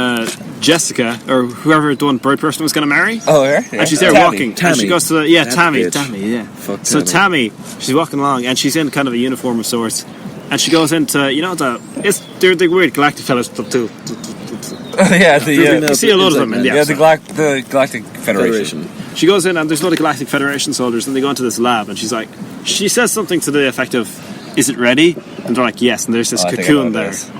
Jessica or whoever the one bird person was going to marry. Oh, yeah? And she's there Tammy. walking. And Tammy. she goes to the That Tammy, bitch. yeah. Fuck So Tammy. Tammy, she's walking along and she's in kind of a uniform of sorts. And she goes into they're the weird galactic fellas too. Yeah, the You see a lot of them in the yeah, the episode. Galactic Federation. She goes in and there's a lot of Galactic Federation soldiers and they go into this lab and she says something to the effect of, "Is it ready?" And they're like, "Yes." And there's this Oh, I think I know cocoon what there. it is.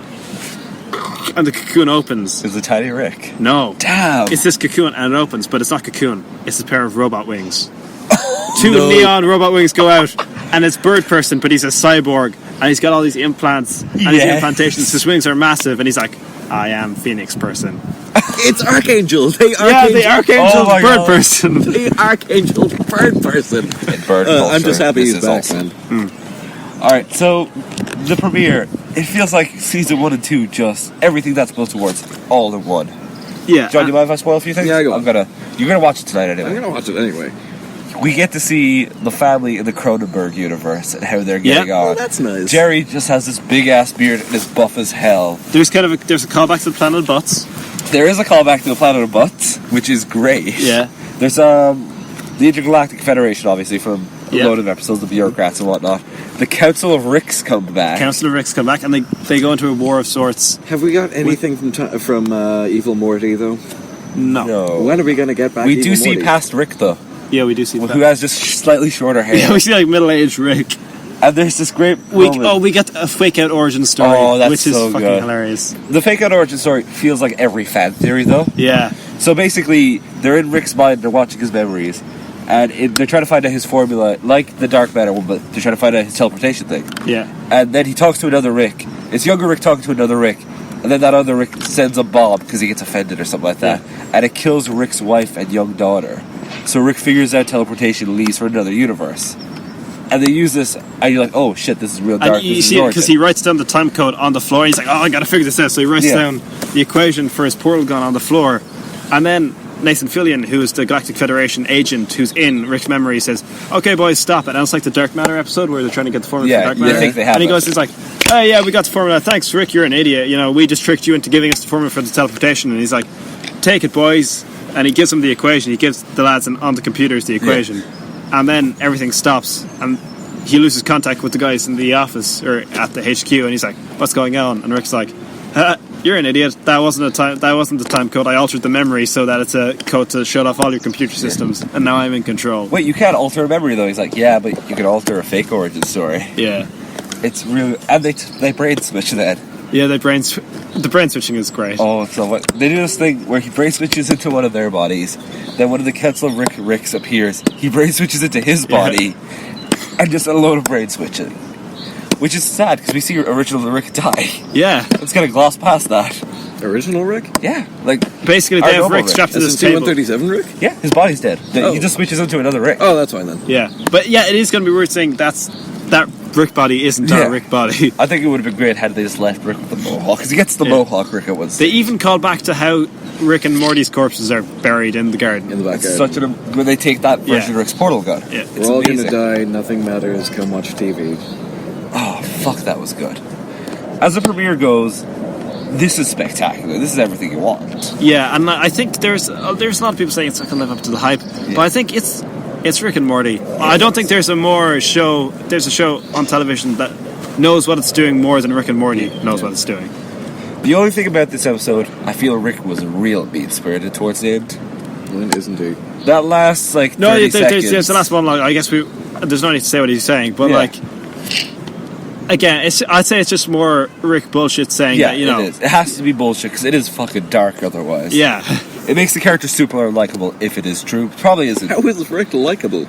And the cocoon opens. It's a tiny Rick. No. Damn. It's this cocoon and it opens, but it's not cocoon. It's a pair of robot wings. Two neon robot wings go out and it's bird person, but he's a cyborg and he's got all these implants and his Yes. implantations. His wings are massive, and he's like, I am Phoenix person. It's Archangel. The Archangel Oh my bird God. person. The Archangel bird person. In bird I'm just culture, happy this he's is back, awesome. man. Alright, so the premiere, it feels like season 1 and 2 just everything that's built towards all in one. Yeah. John, you mind if I spoil a few things? Yeah, go on. You're gonna watch it tonight I'm anyway. gonna watch it anyway. We get to see the family in the Cronenberg universe and how they're getting Yeah. on. Oh, that's nice. Jerry just has this big ass beard and is buff as hell. There's there's a callback to the Planet of Butts. There is a callback to the Planet of Butts, which is great. Yeah. There's the Intergalactic Federation, obviously, from a Yeah. load of episodes, the bureaucrats and whatnot. The Council of Ricks come back. Council of Ricks come back, and they go into a war of sorts. Have we got anything from Evil Morty though? No. No. When are we gonna get back? We Evil do see Morty? past Rick, though, Yeah, we do see who that. has just slightly shorter hair. Yeah, we see like middle-aged Rick. And there's this great moment. We get a fake out origin story, Oh, that's which is so fucking good. hilarious. The fake out origin story feels like every fan theory, though. Yeah. So basically, they're in Rick's mind, they're watching his memories, and they're trying to find out his formula, like the Dark Matter one, but they're trying to find out his teleportation thing. Yeah. And then he talks to another Rick. It's younger Rick talking to another Rick, and then that other Rick sends a bomb because he gets offended or something like that, and it kills Rick's wife and young daughter. So Rick figures out teleportation and leaves for another universe. And they use this, and you're like, oh shit, this is real dark. And you this is see it because origin. he writes down the time code on the floor. He's like, oh, I gotta figure this out. So he writes Yeah. down the equation for his portal gun on the floor. And then Nathan Fillion, who is the Galactic Federation agent who's in Rick's memory, says, okay, boys, stop it. And it's like the Dark Matter episode where they're trying to get the formula Yeah, for Dark they Matter. think they have and he it. goes, he's like, hey, yeah, we got the formula. Thanks, Rick, you're an idiot. You know, we just tricked you into giving us the formula for the teleportation. And he's like, take it, boys. And he gives them the equation. He gives the lads on the computers the equation. And then everything stops. And he loses contact with the guys in the office or at the HQ, and he's like, "What's going on?" And Rick's like, "You're an idiot. That wasn't the time code. I altered the memory so that it's a code to shut off all your computer systems, and now I'm in control." Wait, you can't alter a memory, though. He's like, yeah, but you can alter a fake origin story. Yeah, It's real. And they brain switch that. yeah. The brain switching is great. Oh, so what? They do this thing where he brain switches into one of their bodies. Then one of the Council of Ricks appears. He brain switches into his body. And just a load of brain switching. Which is sad, because we see original Rick die. Yeah, It's gonna gloss past that. Original Rick? Yeah, like, basically Our they have normal Rick Rick. strapped to Is this it table. 137 Rick? yeah, his body's dead. Oh. He just switches into another Rick. Oh, that's fine then. Yeah, but yeah, it is going to be weird saying that Rick body isn't Yeah. our Rick body. I think it would have been great had they just left Rick with the mohawk, because he gets the Yeah. mohawk Rick at once. They even call back to how Rick and Morty's corpses are buried in the garden. In the It's backyard. such when they take that version Yeah. of Rick's portal gun. Yeah. It's We're all amazing. gonna die, nothing matters, come watch TV. Oh, fuck, that was good. As the premiere goes, this is spectacular. This is everything you want. Yeah, and I think there's a lot of people saying it's not going to live up to the hype, but I think it's Rick and Morty. I don't think there's a show on television that knows what it's doing more than Rick and Morty knows what it's doing. The only thing about this episode, I feel Rick was real mean-spirited towards the end. When isn't he? That last, like, 30 No, seconds. there's the last one. Like, I guess there's no need to say what he's saying, but Yeah. like, again, I'd say it's just more Rick bullshit saying Yeah, that, you know. it is. It has to be bullshit, because it is fucking dark otherwise. Yeah, It makes the character super unlikable if it is true. Probably isn't. How is Rick likable?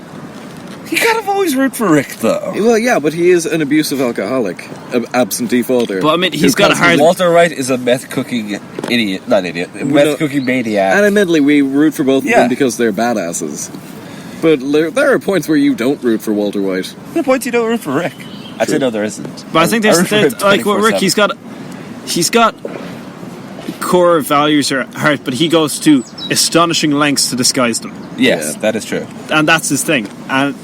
You kind of always root for Rick, though. Well, yeah, but he is an abusive alcoholic, an absentee father. but I mean, he's Who got a hard. Walter Wright is a meth-cooking idiot. Not idiot. know- Meth-cooking maniac. And admittedly, we root for both of Yeah. them because they're badasses. But there are points where you don't root for Walter White. The point you don't root for Rick. I'd say no, there isn't. But I think root for him like what Rick, 24/7. he's got core values or heart, but he goes to astonishing lengths to disguise them, Yes, Yeah. that is true. and that's his thing. And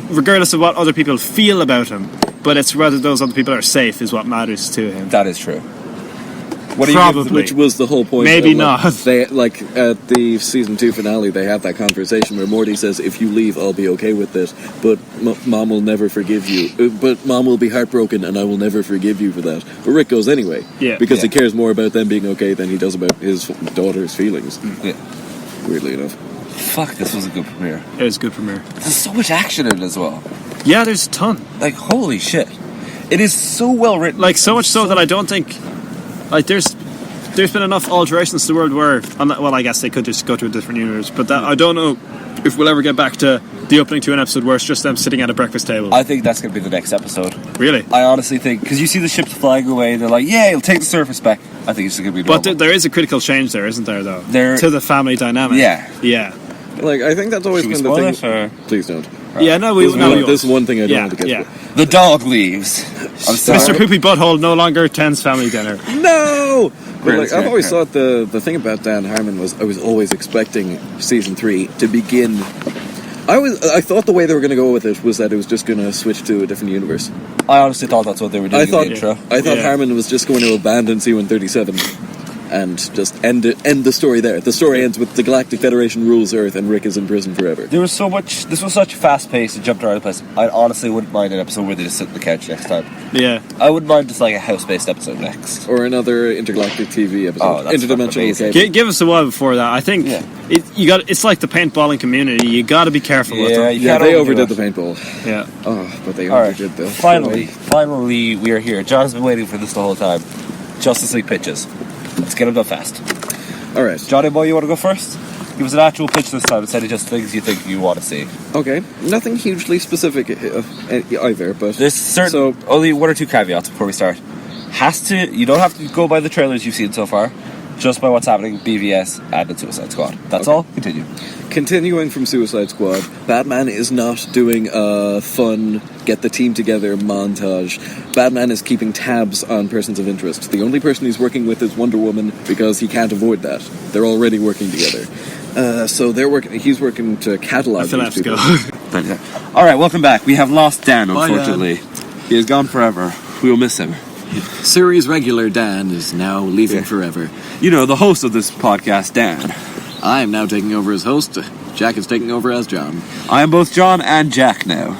regardless of what other people feel about him, but it's whether those other people are safe is what matters to him. That is true. What do you Probably. give Which was the whole point. Maybe of, not. They at the season 2 finale, they have that conversation where Morty says, "If you leave, I'll be okay with this, but Mom will never forgive you. But Mom will be heartbroken, and I will never forgive you for that." But Rick goes anyway, Yeah. because he Yeah. cares more about them being okay than he does about his daughter's feelings. Yeah. Weirdly enough, Fuck, this was a good premiere. It was a good premiere. There's so much action in it as well. Yeah, there's a ton. Like, holy shit. It is so well written. Like so much so that I don't think, like there's there's been enough alterations to the world where, well, I guess they could just go to a different universe, but that, I don't know if we'll ever get back to the opening to an episode where it's just them sitting at a breakfast table. I think that's going to be the next episode. Really? I honestly think, because you see the ships flying away, they're like, yeah, it'll take the surface back. I think it's going to be normal. But there is a critical change there, isn't there, though? There- to the family dynamic. Yeah. Yeah. Like, I think that's always Should we been the spoil thing. it, or? Please don't. Yeah, no, we won't. This is one thing I don't want to get yeah. to. The dog leaves. I'm sorry. Mr. Poopy Butthole no longer attends family dinner. No! But like, Great, I've always great. thought the thing about Dan Harmon was I was always expecting season 3 to begin. I thought the way they were going to go with it was that it was just going to switch to a different universe. I honestly thought that's what they were doing I thought in the intro. I thought Yeah. Harmon was just going to abandon C-137 and just end the story there. The story ends with the Galactic Federation rules Earth and Rick is in prison forever. There was so much. This was such fast pace. It jumped around the place. I honestly wouldn't mind an episode where they just sit on the couch next time. Yeah. I wouldn't mind just like a house-based episode next. Or another intergalactic TV episode. Oh, that's Interdimensional fucking amazing. cable. Give us a while before that. I think Yeah. it's like the paintballing community. You got to be careful with Yeah, them. you Yeah, can't they overdo overdid it. the paintball. Yeah. Oh, but they All right. overdid the Finally, we are here. John's been waiting for this the whole time. Justice League pitches. Let's get them done fast. All right. Johnny boy, you want to go first? Give us an actual pitch this time instead of just things you think you want to see. Okay. Nothing hugely specific either, but There's certain only one or two caveats before we start. You don't have to go by the trailers you've seen so far, just by what's happening in BVS and in Suicide Squad. That's all. Continue. continuing from Suicide Squad, Batman is not doing a fun get the team together montage. Batman is keeping tabs on persons of interest. The only person he's working with is Wonder Woman because he can't avoid that. They're already working together. So they're working. He's working to catalog I feel I these have to people. go. All right, welcome back. We have lost Dan, Bye, unfortunately. He is gone forever. We will miss him. Series regular Dan is now leaving forever. You know, the host of this podcast, Dan. I am now taking over as host. Jack is taking over as John. I am both John and Jack now.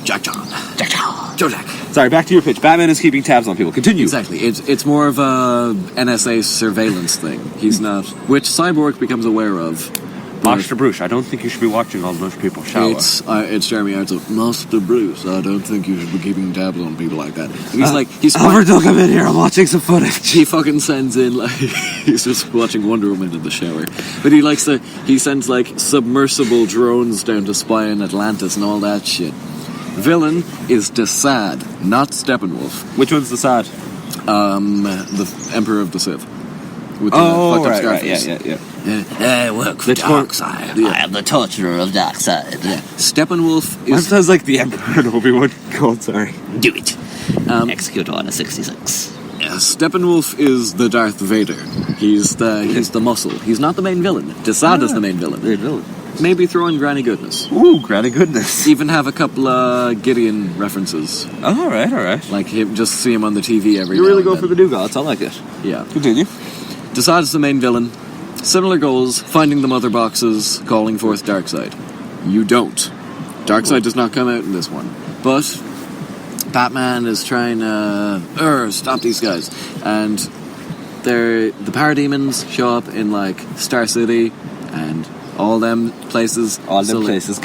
Jack John. Jack John. Joe Jack. Sorry, back to your pitch. Batman is keeping tabs on people. Continue. Exactly. It's more of a NSA surveillance thing. He's not, which Cyborg becomes aware of. Master Bruce, I don't think you should be watching all those people shower. It's Jeremy Irons of Master Bruce. I don't think you should be keeping tabs on people like that. And he's Albert, don't come in here. I'm watching some footage. he fucking sends in like he's just watching Wonder Woman in the shower, but he sends like submersible drones down to spy on Atlantis and all that shit. Villain is Desaad, not Steppenwolf. Which one's the sad? The Emperor of the Sith. With the fucked up Scarface. Yeah. I work for Darkseid. Yeah. I am the torturer of Darkseid. Yeah. Steppenwolf That is sounds like the Emperor and Obi-Wan. God, sorry. Do it. Execute Order 66. Steppenwolf is the Darth Vader. He's the muscle. He's not the main villain. Desaad is the main villain. Maybe throw in Granny Goodness. Ooh, granny goodness. Even have a couple Gideon references. All right. Like him, just see him on the TV every You now really and go then. for the new gods. I like it. Yeah. Continue. Desaad is the main villain. Similar goals, finding the mother boxes, calling forth Darkseid. You don't. Darkseid does not come out in this one. But Batman is trying to stop these guys. And the parademons show up in like Star City and all them places. All them places.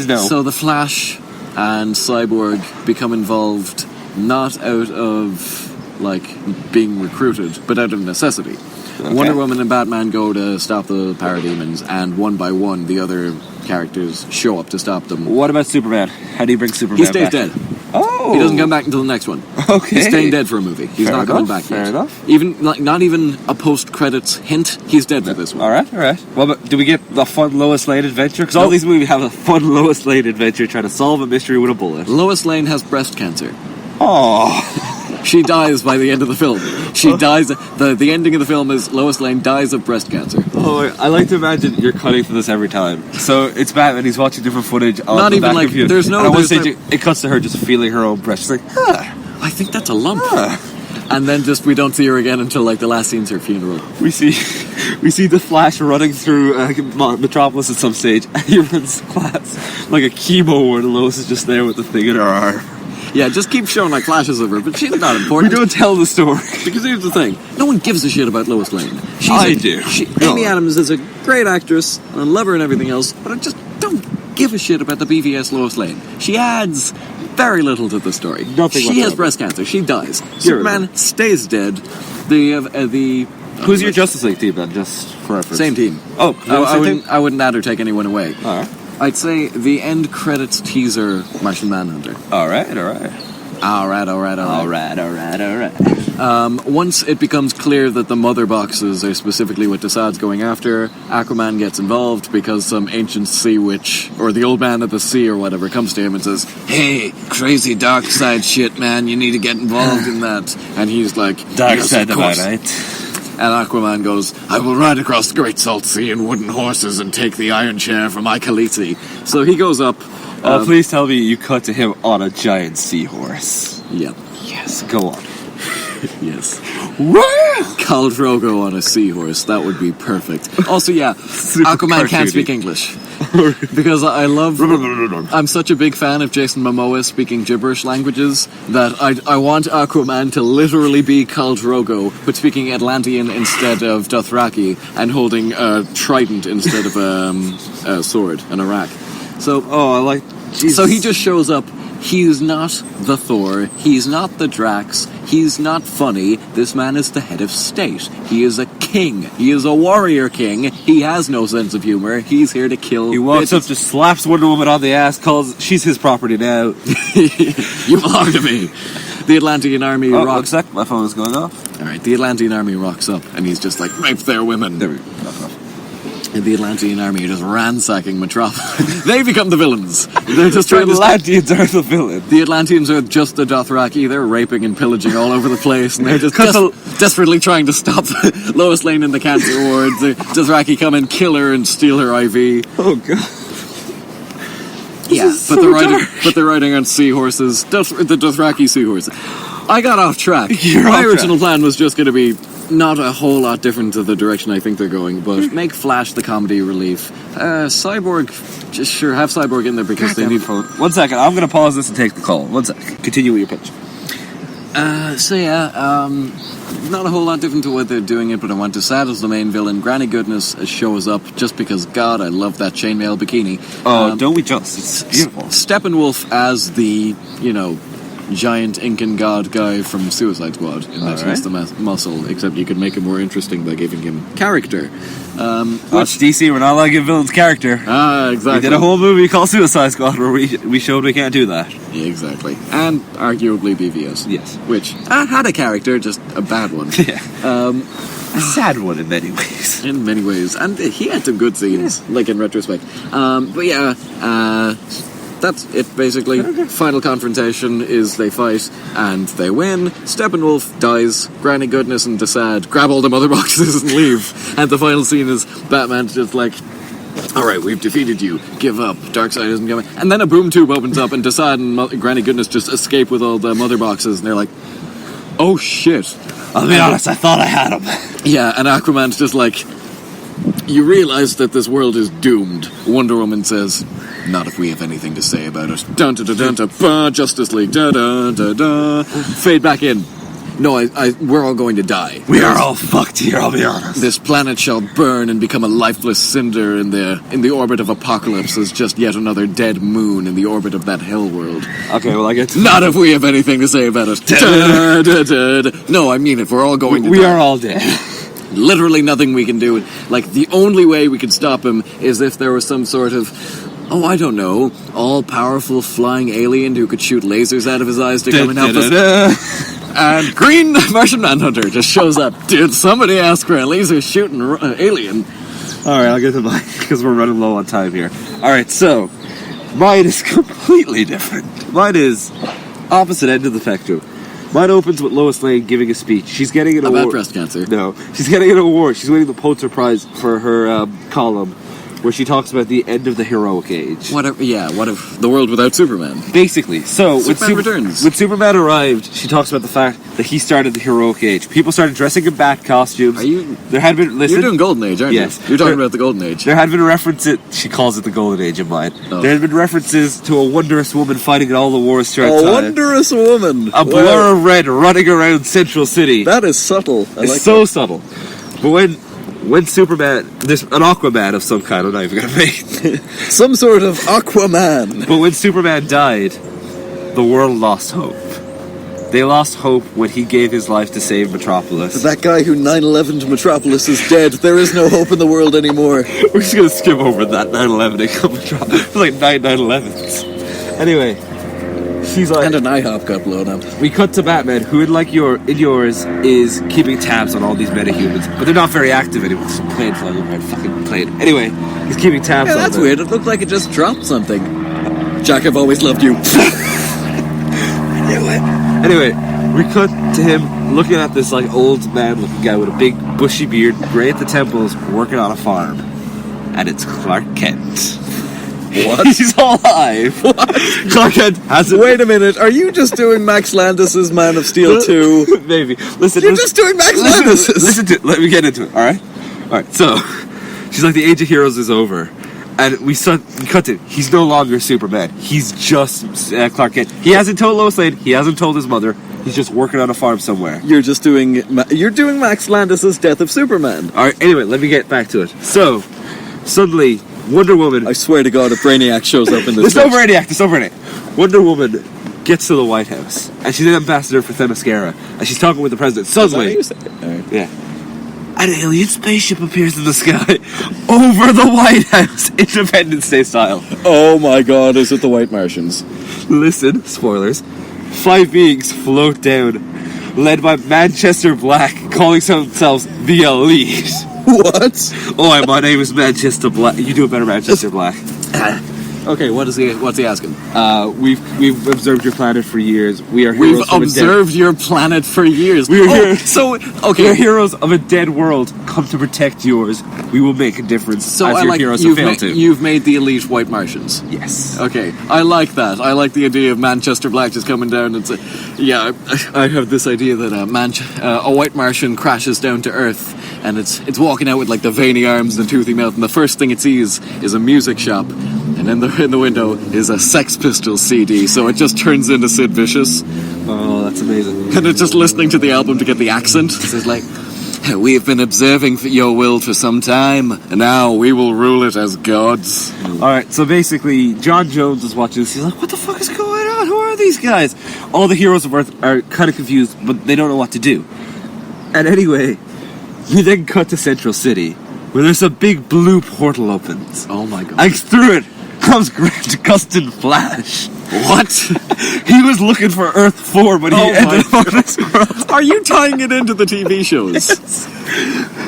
No. So the Flash and Cyborg become involved not out of like being recruited, but out of necessity. Okay. Wonder Woman and Batman go to stop the parademons, and one by one the other characters show up to stop them. What about Superman? How do you bring Superman He stays back? dead. Oh. He doesn't come back until the next one. Okay. He's staying dead for a movie. He's Fair not coming enough, back fair yet. enough. Even like not even a post-credits hint. He's dead for this one. All right. Well, but do we get the fun Lois Lane adventure? Because all Nope. these movies have a fun Lois Lane adventure trying to solve a mystery with a bullet. Lois Lane has breast cancer. Oh. She dies by the end of the film. She dies. The ending of the film is Lois Lane dies of breast cancer. Oh, I like to imagine you're cutting for this every time. So it's Batman. He's watching different footage. On Not the even back like- computer. there's no- And at one there's stage, it cuts to her just feeling her own breast. She's like, I think that's a lump. And then just we don't see her again until like the last scene's her funeral. We see the Flash running through Metropolis at some stage. And he runs class like a chemo where Lois is just there with the thing in her arm. Yeah, just keep showing like flashes of her, but she's not We important. don't tell the story. Because here's the thing: no one gives a shit about Lois Lane. I do. Amy Adams is a great actress, and I love her and everything else, but I just don't give a shit about the BVS Lois Lane. She adds very little to the story. Nothing She has whatsoever. breast cancer. She dies. Superman stays dead. The Who's your Justice League team then, just for reference? same team. Oh, I wouldn't add or take anyone away. Alright. I'd say the end credits teaser Martian Manhunter. Alright. Once it becomes clear that the mother boxes are specifically what Desaad's going after, Aquaman gets involved because some ancient sea witch, or the old man of the sea or whatever, comes to him and says, "Hey, crazy dark side shit, man, you need to get involved in that." And he's like, "Yes, of course." And Aquaman goes, "I will ride across the Great Salt Sea in wooden horses and take the Iron Chair from my Khaleesi." So he goes up. Please tell me you cut to him on a giant seahorse. Yeah. Yes, go on. Yes. Khal Drogo on a seahorse. That would be perfect. Also, yeah, Aquaman can't speak English. Because I'm such a big fan of Jason Momoa speaking gibberish languages that I want Aquaman to literally be Khal Drogo, but speaking Atlantean instead of Dothraki, and holding a trident instead of a sword and a rack. So, So he just shows up. He's not the Thor. He's not the Drax. He's not funny. This man is the head of state. He is a king. He is a warrior king. He has no sense of humor. He's here to kill. He walks up, just slaps Wonder Woman on the ass, calls she's his property now. You belong to me. The Atlantean army One rocks. sec, my phone is going off. All right, the Atlantean army rocks up, and he's just like, rape their women. There we go. And the Atlantean army are just ransacking Metropolis. They become the villains. They're just The trying to... Atlanteans are the villain. The Atlanteans are just the Dothraki. They're raping and pillaging all over the place, and they're just desperately trying to stop Lois Lane in the cancer ward. The Dothraki come and kill her and steal her IV. Oh, God. Yeah, but they're riding on seahorses. The Dothraki seahorses. I got off track. My original plan was just going to be not a whole lot different to the direction I think they're going, but make Flash the comedy relief. Cyborg, just sure, have Cyborg in there because they need... 1 second, I'm going to pause this and take the call. 1 second. Continue with your pitch. Not a whole lot different to what they're doing it, but I want Desaad as the main villain. Granny Goodness shows up just because, God, I love that chainmail bikini. Oh, don't we just? It's beautiful. Steppenwolf as the, giant Incan god guy from Suicide Squad, in that he's the muscle, except you could make him more interesting by giving him character. Watch DC, we're not allowed to give villains character. Exactly. We did a whole movie called Suicide Squad where we showed we can't do that. Yeah, exactly. And arguably BVS. Yes. Which had a character, just a bad one. Yeah. A sad one in many ways. In many ways. And he had some good scenes, like in retrospect. But yeah, that's it, basically. Final confrontation is they fight, and they win. Steppenwolf dies. Granny Goodness and Desaad grab all the mother boxes and leave. And the final scene is Batman's just like, "Alright, we've defeated you. Give up. Darkseid isn't coming." And then a boom tube opens up, and Desaad and Granny Goodness just escape with all the mother boxes, and they're like, "Oh shit." I'll be honest, I thought I had him. Yeah, and Aquaman's just like, "You realize that this world is doomed." Wonder Woman says, "Not if we have anything to say about it." Dun dun dun dun dun, bah, Justice League. Da da da da. Fade back in. No, we're all going to die. We are all fucked here, I'll be honest. This planet shall burn and become a lifeless cinder in the orbit of apocalypse as just yet another dead moon in the orbit of that hell world. Okay, well I get to... Not if we have anything to say about it. Da, da, da, da. No, I mean it. We're all going to die. We are all dead. Literally nothing we can do. Like, the only way we could stop him is if there was some sort of, I don't know, all-powerful flying alien who could shoot lasers out of his eyes to come and help us. And Green Martian Manhunter just shows up. Did somebody ask for a laser-shooting alien? Alright, I'll get to mine, because we're running low on time here. Alright, so, mine is completely different. Mine is opposite end of the spectrum. Mine opens with Lois Lane giving a speech. She's getting an award. About breast cancer. No, she's getting an award. She's winning the Pulitzer Prize for her column where she talks about the end of the heroic age. What if the world without Superman? Basically. So, Superman returns. When Superman arrived, she talks about the fact that he started the heroic age. People started dressing in bat costumes. There had been... Listen, you're doing Golden Age, aren't yes. you? You're talking about the Golden Age. There had been references... She calls it the Golden Age in mine. Oh. There had been references to a wondrous woman fighting in all the wars throughout time. A wondrous woman! A blur of red running around Central City. That is subtle. It's so subtle. But when when Superman, there's an Aquaman of some kind. I'm not even gonna make. Some sort of Aquaman. But when Superman died, the world lost hope. They lost hope when he gave his life to save Metropolis. That guy who 9/11 to Metropolis is dead. There is no hope in the world anymore. We're just gonna skip over that 9/11 and come Metropolis. Like 9/11s. Anyway, she's like, And an IHOP got blown up. we cut to Batman, who in yours is keeping tabs on all these metahumans, but they're not very active anymore. Some plane flying overhead, fucking plane. Anyway, he's keeping tabs Yeah, on that's them. weird. It looked like it just dropped something. Jack, I've always loved you. Anyway, we cut to him looking at this like old man-looking guy with a big bushy beard, gray at the temples, working on a farm, and it's Clark Kent. What? He's alive. What? Clark Kent hasn't. Wait a minute. Are you just doing Max Landis's Man of Steel 2? Maybe. Listen. You're just doing Max Landis's. Listen to it. Let me get into it. All right. So, she's like, the Age of Heroes is over. And we cut to him. He's no longer Superman. He's just Clark Kent. He hasn't told Lois Lane. He hasn't told his mother. He's just working on a farm somewhere. You're doing Max Landis's Death of Superman. All right. Anyway, let me get back to it. So, suddenly, Wonder Woman. I swear to God, if Brainiac shows up in this. There's no Brainiac. Wonder Woman gets to the White House, and she's an ambassador for Themyscira, and she's talking with the president. Suddenly, yeah. An alien spaceship appears in the sky over the White House, Independence Day style. Oh my God, is it the White Martians? Listen, spoilers. 5 beings float down, led by Manchester Black, calling themselves the Elite. What? Oh, my name is Manchester Black. You do a better Manchester Black. Okay, what's he asking? We've observed your planet for years. We are heroes We've of observed your planet for years. We are here. So, We are okay. heroes of a dead world. Come to protect yours. We will make a difference. So as I your like heroes have failed to. you've made the elite White Martians. Yes. Okay, I like that. I like the idea of Manchester Black just coming down and say, "Yeah, I have this idea that a White Martian crashes down to Earth, and it's walking out with like the veiny arms and the toothy mouth, and the first thing it sees is a music shop, and in the window is a Sex Pistols CD. So it just turns into Sid Vicious, Oh, that's amazing. and it's just listening to the album to get the accent. It's like." We have been observing your will for some time, and now we will rule it as gods. Alright, so basically, John Jones is watching this. He's like, what the fuck is going on? Who are these guys? All the heroes of Earth are kind of confused, but they don't know what to do. And anyway, we then cut to Central City, where there's a big blue portal opens. Oh my God. And through it comes Grant Gustin Flash. What? He was looking for Earth 4, but he Oh ended my up on this world. Are you tying it into the TV shows?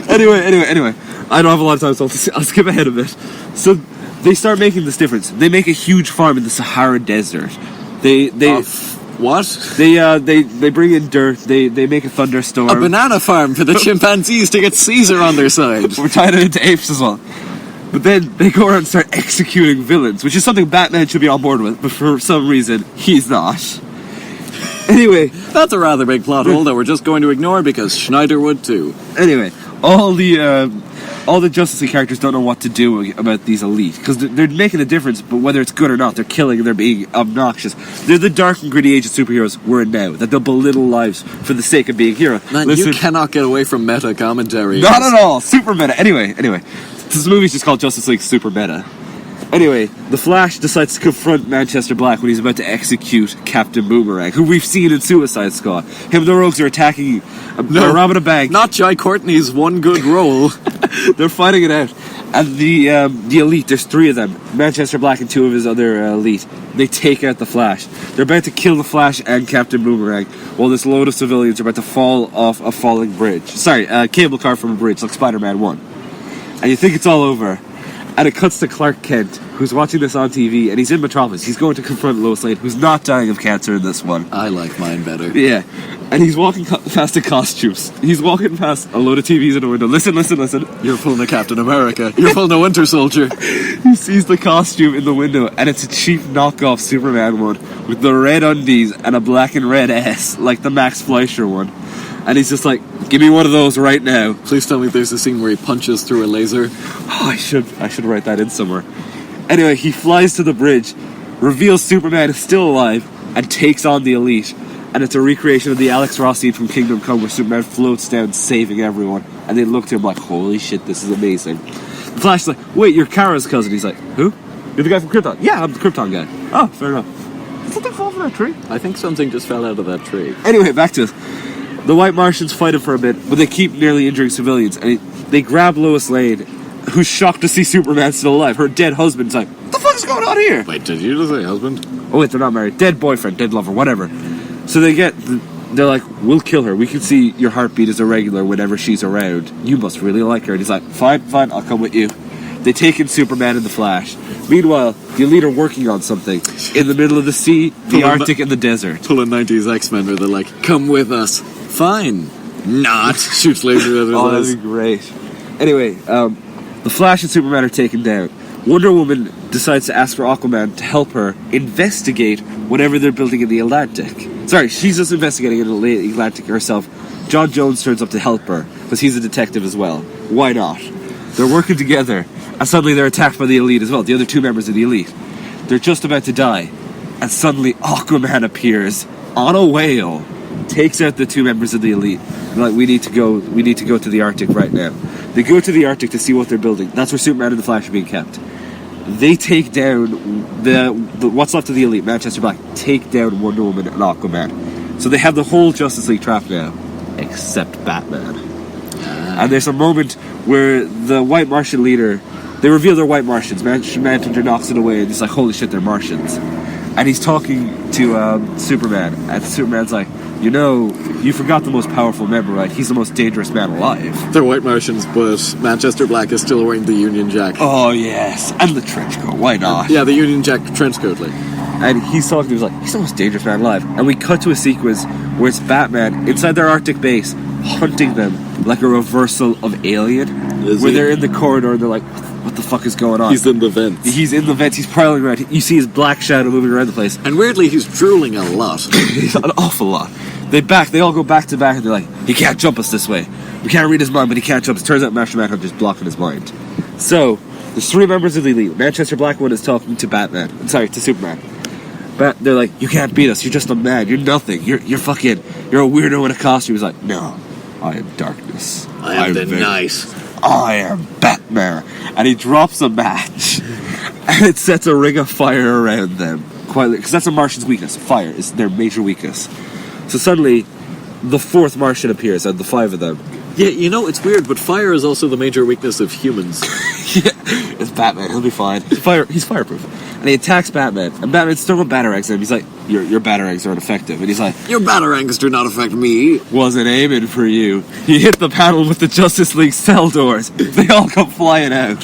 Anyway. I don't have a lot of time, so I'll skip ahead a bit. So they start making this difference. They make a huge farm in the Sahara Desert. They What? They bring in dirt. They make a thunderstorm. A banana farm for the chimpanzees to get Caesar on their side. We're tying it into apes as well. But then they go around and start executing villains, which is something Batman should be on board with, but for some reason, he's not. Anyway, That's a rather big plot hole that we're just going to ignore because Schneider would too. Anyway, all the Justice League characters don't know what to do about these elite because they're making a difference, but whether it's good or not, they're killing, they're being obnoxious. They're the dark and gritty age of superheroes we're in now, that they'll belittle lives for the sake of being hero. Man, Listen, you cannot get away from meta commentary. not at all, super meta. Anyway, this movie's just called Justice League Super Meta. Anyway, the Flash decides to confront Manchester Black when he's about to execute Captain Boomerang, who we've seen in Suicide Squad. Him and the Rogues are attacking, they're robbing a bank. Not Jai Courtney's one good role. They're fighting it out. And the elite, there's 3 of them. Manchester Black and 2 of his other elite. They take out the Flash. They're about to kill the Flash and Captain Boomerang, while this load of civilians are about to fall off a falling bridge. Sorry, a cable car from a bridge, like Spider-Man 1. And you think it's all over. And it cuts to Clark Kent, who's watching this on TV, and he's in Metropolis. He's going to confront Lois Lane, who's not dying of cancer in this one. I like mine better. Yeah. And he's walking past the costumes. He's walking past a load of TVs in a window. Listen. You're pulling a Captain America. You're pulling a Winter Soldier. He sees the costume in the window, and it's a cheap knockoff Superman one with the red undies and a black and red S, like the Max Fleischer one. And he's just like, give me one of those right now. Please tell me there's a scene where he punches through a laser. Oh, I should write that in somewhere. Anyway, he flies to the bridge, reveals Superman is still alive, and takes on the elite. and it's a recreation of the Alex Ross scene from Kingdom Come where Superman floats down saving everyone, and they look to him like, holy shit, this is amazing. The Flash is like, wait, you're Kara's cousin. He's like, who? You're the guy from Krypton. Yeah, I'm the Krypton guy. Oh, fair enough. Did something fall from that tree? I think something just fell out of that tree. Anyway, back to this. The White Martians fight him for a bit, but they keep nearly injuring civilians, and they grab Lois Lane, who's shocked to see Superman still alive. Her dead husband's like, what the fuck's going on here? Wait, did you just say husband? Oh wait, they're not married. Dead boyfriend, dead lover, whatever. So they're like, we'll kill her. We can see your heartbeat is irregular whenever she's around. You must really like her. And he's like, fine, I'll come with you. They take in Superman and the Flash. Meanwhile, the elite are working on something in the middle of the sea, the Arctic, and the desert. Pulling 90s X-Men where they're like, come with us. Fine. Not. Shoots laser at his Oh, eyes. that'd be great. Anyway, the Flash and Superman are taken down. Wonder Woman decides to ask for Aquaman to help her investigate whatever they're building in the Atlantic. Sorry, she's just investigating in the Atlantic herself. John Jones turns up to help her, because he's a detective as well. Why not? They're working together, and suddenly they're attacked by the elite as well, the other two members of the elite. They're just about to die, and suddenly Aquaman appears on a whale, takes out the two members of the elite. They're like, we need to go to the Arctic right now. They go to the Arctic to see what they're building. That's where Superman and the Flash are being kept. They take down the what's left of the elite, Manchester Black, take down Wonder Woman and Aquaman. So they have the whole Justice League trapped now, except Batman. And there's a moment where the White Martian leader, they reveal they're White Martians. Manhunter knocks it away and he's like, holy shit, they're Martians. And he's talking to Superman, and Superman's like, you know, you forgot the most powerful member, right? He's the most dangerous man alive. They're White Martians, but Manchester Black is still wearing the Union Jack. Oh, yes. And the trench coat, why not? Yeah, the Union Jack trench coat, like. And he's talking to him, he's like, he's the most dangerous man alive. And we cut to a sequence where it's Batman inside their Arctic base hunting them like a reversal of Alien. Where they're in the corridor and they're like, what the fuck is going on? He's in the vents. He's in the vents, he's prowling around. You see his black shadow moving around the place. And weirdly, he's drooling a lot. An awful lot. They all go back to back and they're like, he can't jump us this way. We can't read his mind, but he can't jump us. Turns out Master Manhunter's blocking his mind. So, there's three members of the elite. Manchester Black one is talking to to Superman. But they're like, you can't beat us, you're just a man, you're nothing. You're a weirdo in a costume. He's like, no, I am darkness. I am the night. I am Batman. And he drops a match. And it sets a ring of fire around them. Quietly, because that's a Martian's weakness. Fire is their major weakness. So suddenly, the fourth Martian appears, and the five of them. Yeah, you know, it's weird, but fire is also the major weakness of humans. Yeah, it's Batman. He'll be fine. He's fireproof. And he attacks Batman. And Batman's still got batarangs at him. He's like, your batarangs aren't effective. And he's like, Your batarangs do not affect me. wasn't aiming for you. He hit the panel with the Justice League cell doors. They all come flying out.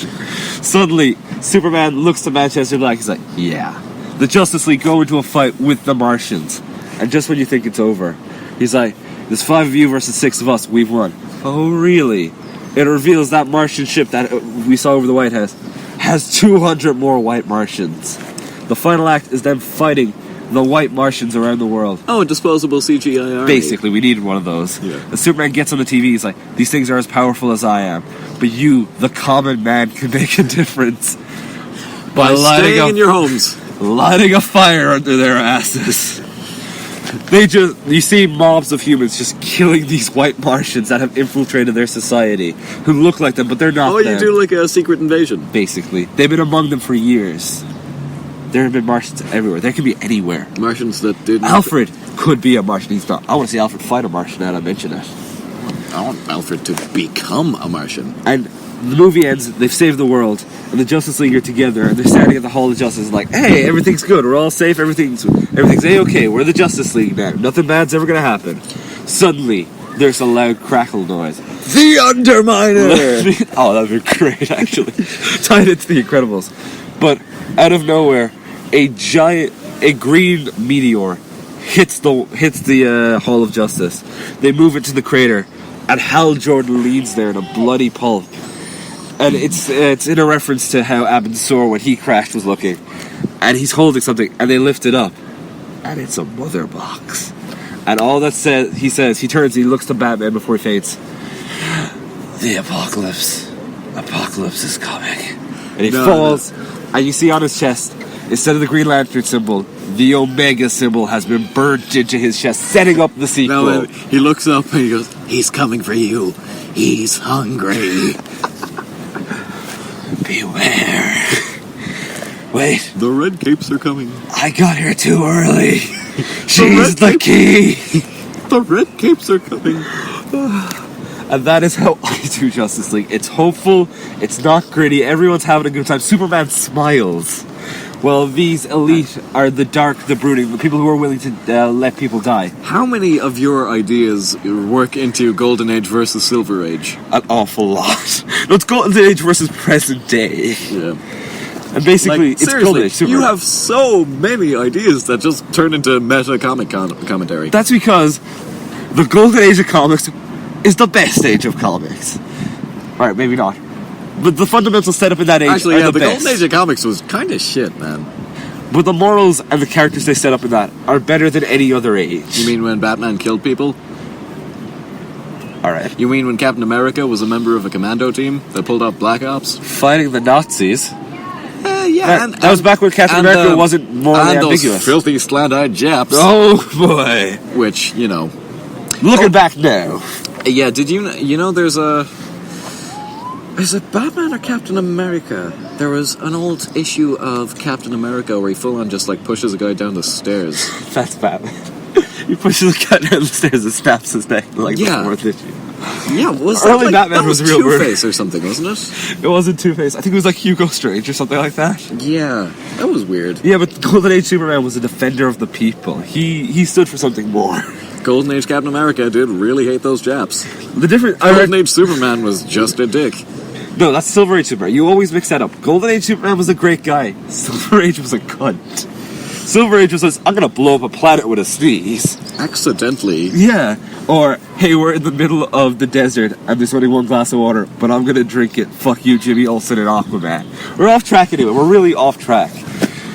Suddenly, Superman looks to Manchester Black. He's like, yeah. The Justice League go into a fight with the Martians. And just when you think it's over, he's like, there's 5 of you versus 6 of us. We've won. Oh, really? It reveals that Martian ship that we saw over the White House has 200 more White Martians. The final act is them fighting the White Martians around the world. Oh, a disposable CGI army. Basically, we needed one of those. Yeah. And Superman gets on the TV, he's like, these things are as powerful as I am. But you, the common man, can make a difference. By staying in your homes. Lighting a fire under their asses. You see mobs of humans just killing these white Martians that have infiltrated their society, who look like them, but they're not them. You do like a secret invasion. Basically. They've been among them for years. There have been Martians everywhere. They could be anywhere. Martians that didn't... Alfred could be a Martian. He's not. I want to see Alfred fight a Martian now that I mention it. I want Alfred to become a Martian. And the movie ends, they've saved the world, and the Justice League are together, and they're standing at the Hall of Justice like, hey, everything's good, we're all safe, everything's A-okay, we're the Justice League now, nothing bad's ever gonna happen. Suddenly, there's a loud crackle noise. The Underminer! Oh, that would be great, actually. Tied into The Incredibles. But, out of nowhere, a green meteor hits the Hall of Justice. They move it to the crater, and Hal Jordan leads there in a bloody pulp. And it's in a reference to how Abin Sur, when he crashed, was looking. And he's holding something, and they lift it up. And it's a mother box. And all that he turns, he looks to Batman before he faints. The apocalypse is coming. And he falls, and you see on his chest, instead of the Green Lantern symbol, The Omega symbol has been burnt into his chest, setting up the sequel. Now he looks up and he goes, "He's coming for you. He's hungry. Beware. Wait, The red capes are coming. I got here too early. She's the key. The red capes are coming." And that is how I do Justice League. It's hopeful, it's not gritty, everyone's having a good time. Superman smiles. Well, these elite are the dark, the brooding, the people who are willing to let people die. How many of your ideas work into Golden Age versus Silver Age? An awful lot. No, it's Golden Age versus present day. Yeah. And basically, it's Golden seriously, Age. Superman. you have so many ideas that just turn into meta comic commentary. That's because the Golden Age of comics is the best age of comics. Alright, maybe not. But the fundamental setup in that age Actually, are yeah, the the best. Golden Age of comics was kind of shit, man. But the morals and the characters they set up in that are better than any other age. You mean when Batman killed people? Alright. You mean when Captain America was a member of a commando team that pulled off Black Ops? Fighting the Nazis. Yeah, That was back when Captain America wasn't morally and ambiguous. those filthy, slant-eyed Japs. Oh boy. Which, you know... Looking back now. Yeah, did you know there's a... Is it Batman or Captain America? There was an old issue of Captain America where he full-on just, like, pushes a guy down the stairs. That's Batman. He pushes the cat down the stairs and snaps his neck like Yeah. the fourth issue. Yeah, was Early that, like, Batman that was was real murder. Two-Face or something, wasn't it? It wasn't Two-Face. I think it was like Hugo Strange or something like that. Yeah, that was weird. Yeah, but Golden Age Superman was a defender of the people. He stood for something more. Golden Age Captain America did really hate those Japs. The different... Golden Age Superman was just a dick. No, that's Silver Age Superman. You always mix that up. Golden Age Superman was a great guy. Silver Age was a cunt. Silver Age was like, I'm gonna blow up a planet with a sneeze. Accidentally. Yeah. Or, hey, we're in the middle of the desert and there's only one glass of water, but I'm gonna drink it. Fuck you, Jimmy Olsen and Aquaman. We're off track anyway. We're really off track.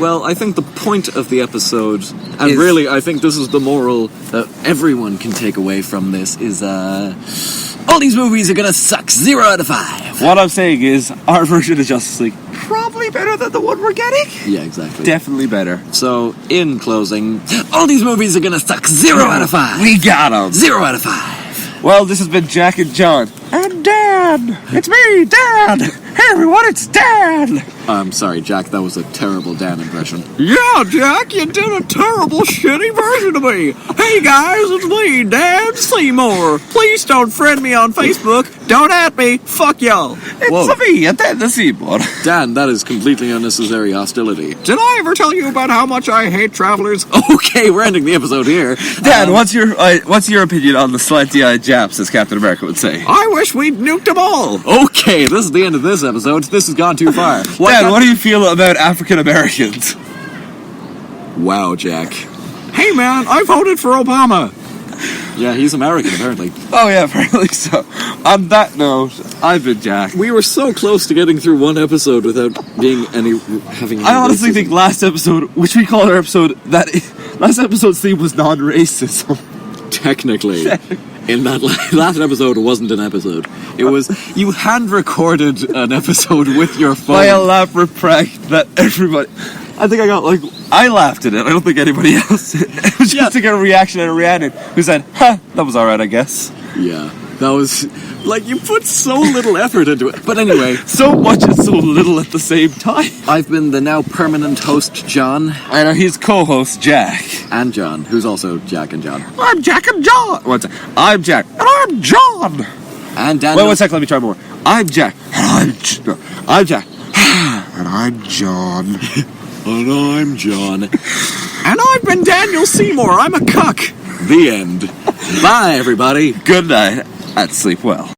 Well, I think the point of the episode, and Is- really, I think this is the moral that everyone can take away from this, is, all these movies are gonna suck 0 out of 5. What I'm saying is, our version of Justice League, probably better than the one we're getting. Yeah, exactly. Definitely better. So, in closing, all these movies are gonna suck 0 out of 5. We got 'em. 0 out of 5. Well, this has been Jack and John. And Dan! It's me, Dan! Hey everyone, it's Dan! I'm sorry, Jack, that was a terrible Dan impression. Yeah, Jack, you did a terrible, shitty version of me. Hey guys, it's me, Dan Seymour. Please don't friend me on Facebook. Don't at me. Fuck y'all. It's me, Dan the Seaboard. Dan, that is completely unnecessary hostility. Did I ever tell you about how much I hate travelers? Okay, we're ending the episode here. Dan, what's your opinion on the slanty-eyed Japs, as Captain America would say? I wish we'd nuked them all. Okay, this is the end of this episode. This has gone too far. Dan, what do you feel about African Americans? Wow, Jack. Hey man, I voted for Obama. Yeah, he's American, apparently. Oh yeah, apparently so. On that note, I've been Jack. We were so close to getting through one episode without having any I honestly think last episode, which we call our episode, last episode's theme was non-racism. Technically. In that last episode, it wasn't an episode. It was, you hand-recorded an episode with your phone. By elaborate prank that everybody... I think I laughed at it. I don't think anybody else did. It was just to get a reaction out of Rhiannon, who said, that was alright, I guess. Yeah, that was... Like, you put so little effort into it. But anyway... So much and so little at the same time. I've been the now permanent host, John. And his co-host, Jack. And John, who's also Jack and John. I'm Jack and John! One sec. I'm Jack. And I'm John! And Daniel... Wait 1 second, let me try more. I'm Jack. And I'm Jack. And I'm John. And I'm John. And I've been Daniel Seymour. I'm a cuck. The end. Bye, everybody. Good night, and sleep well.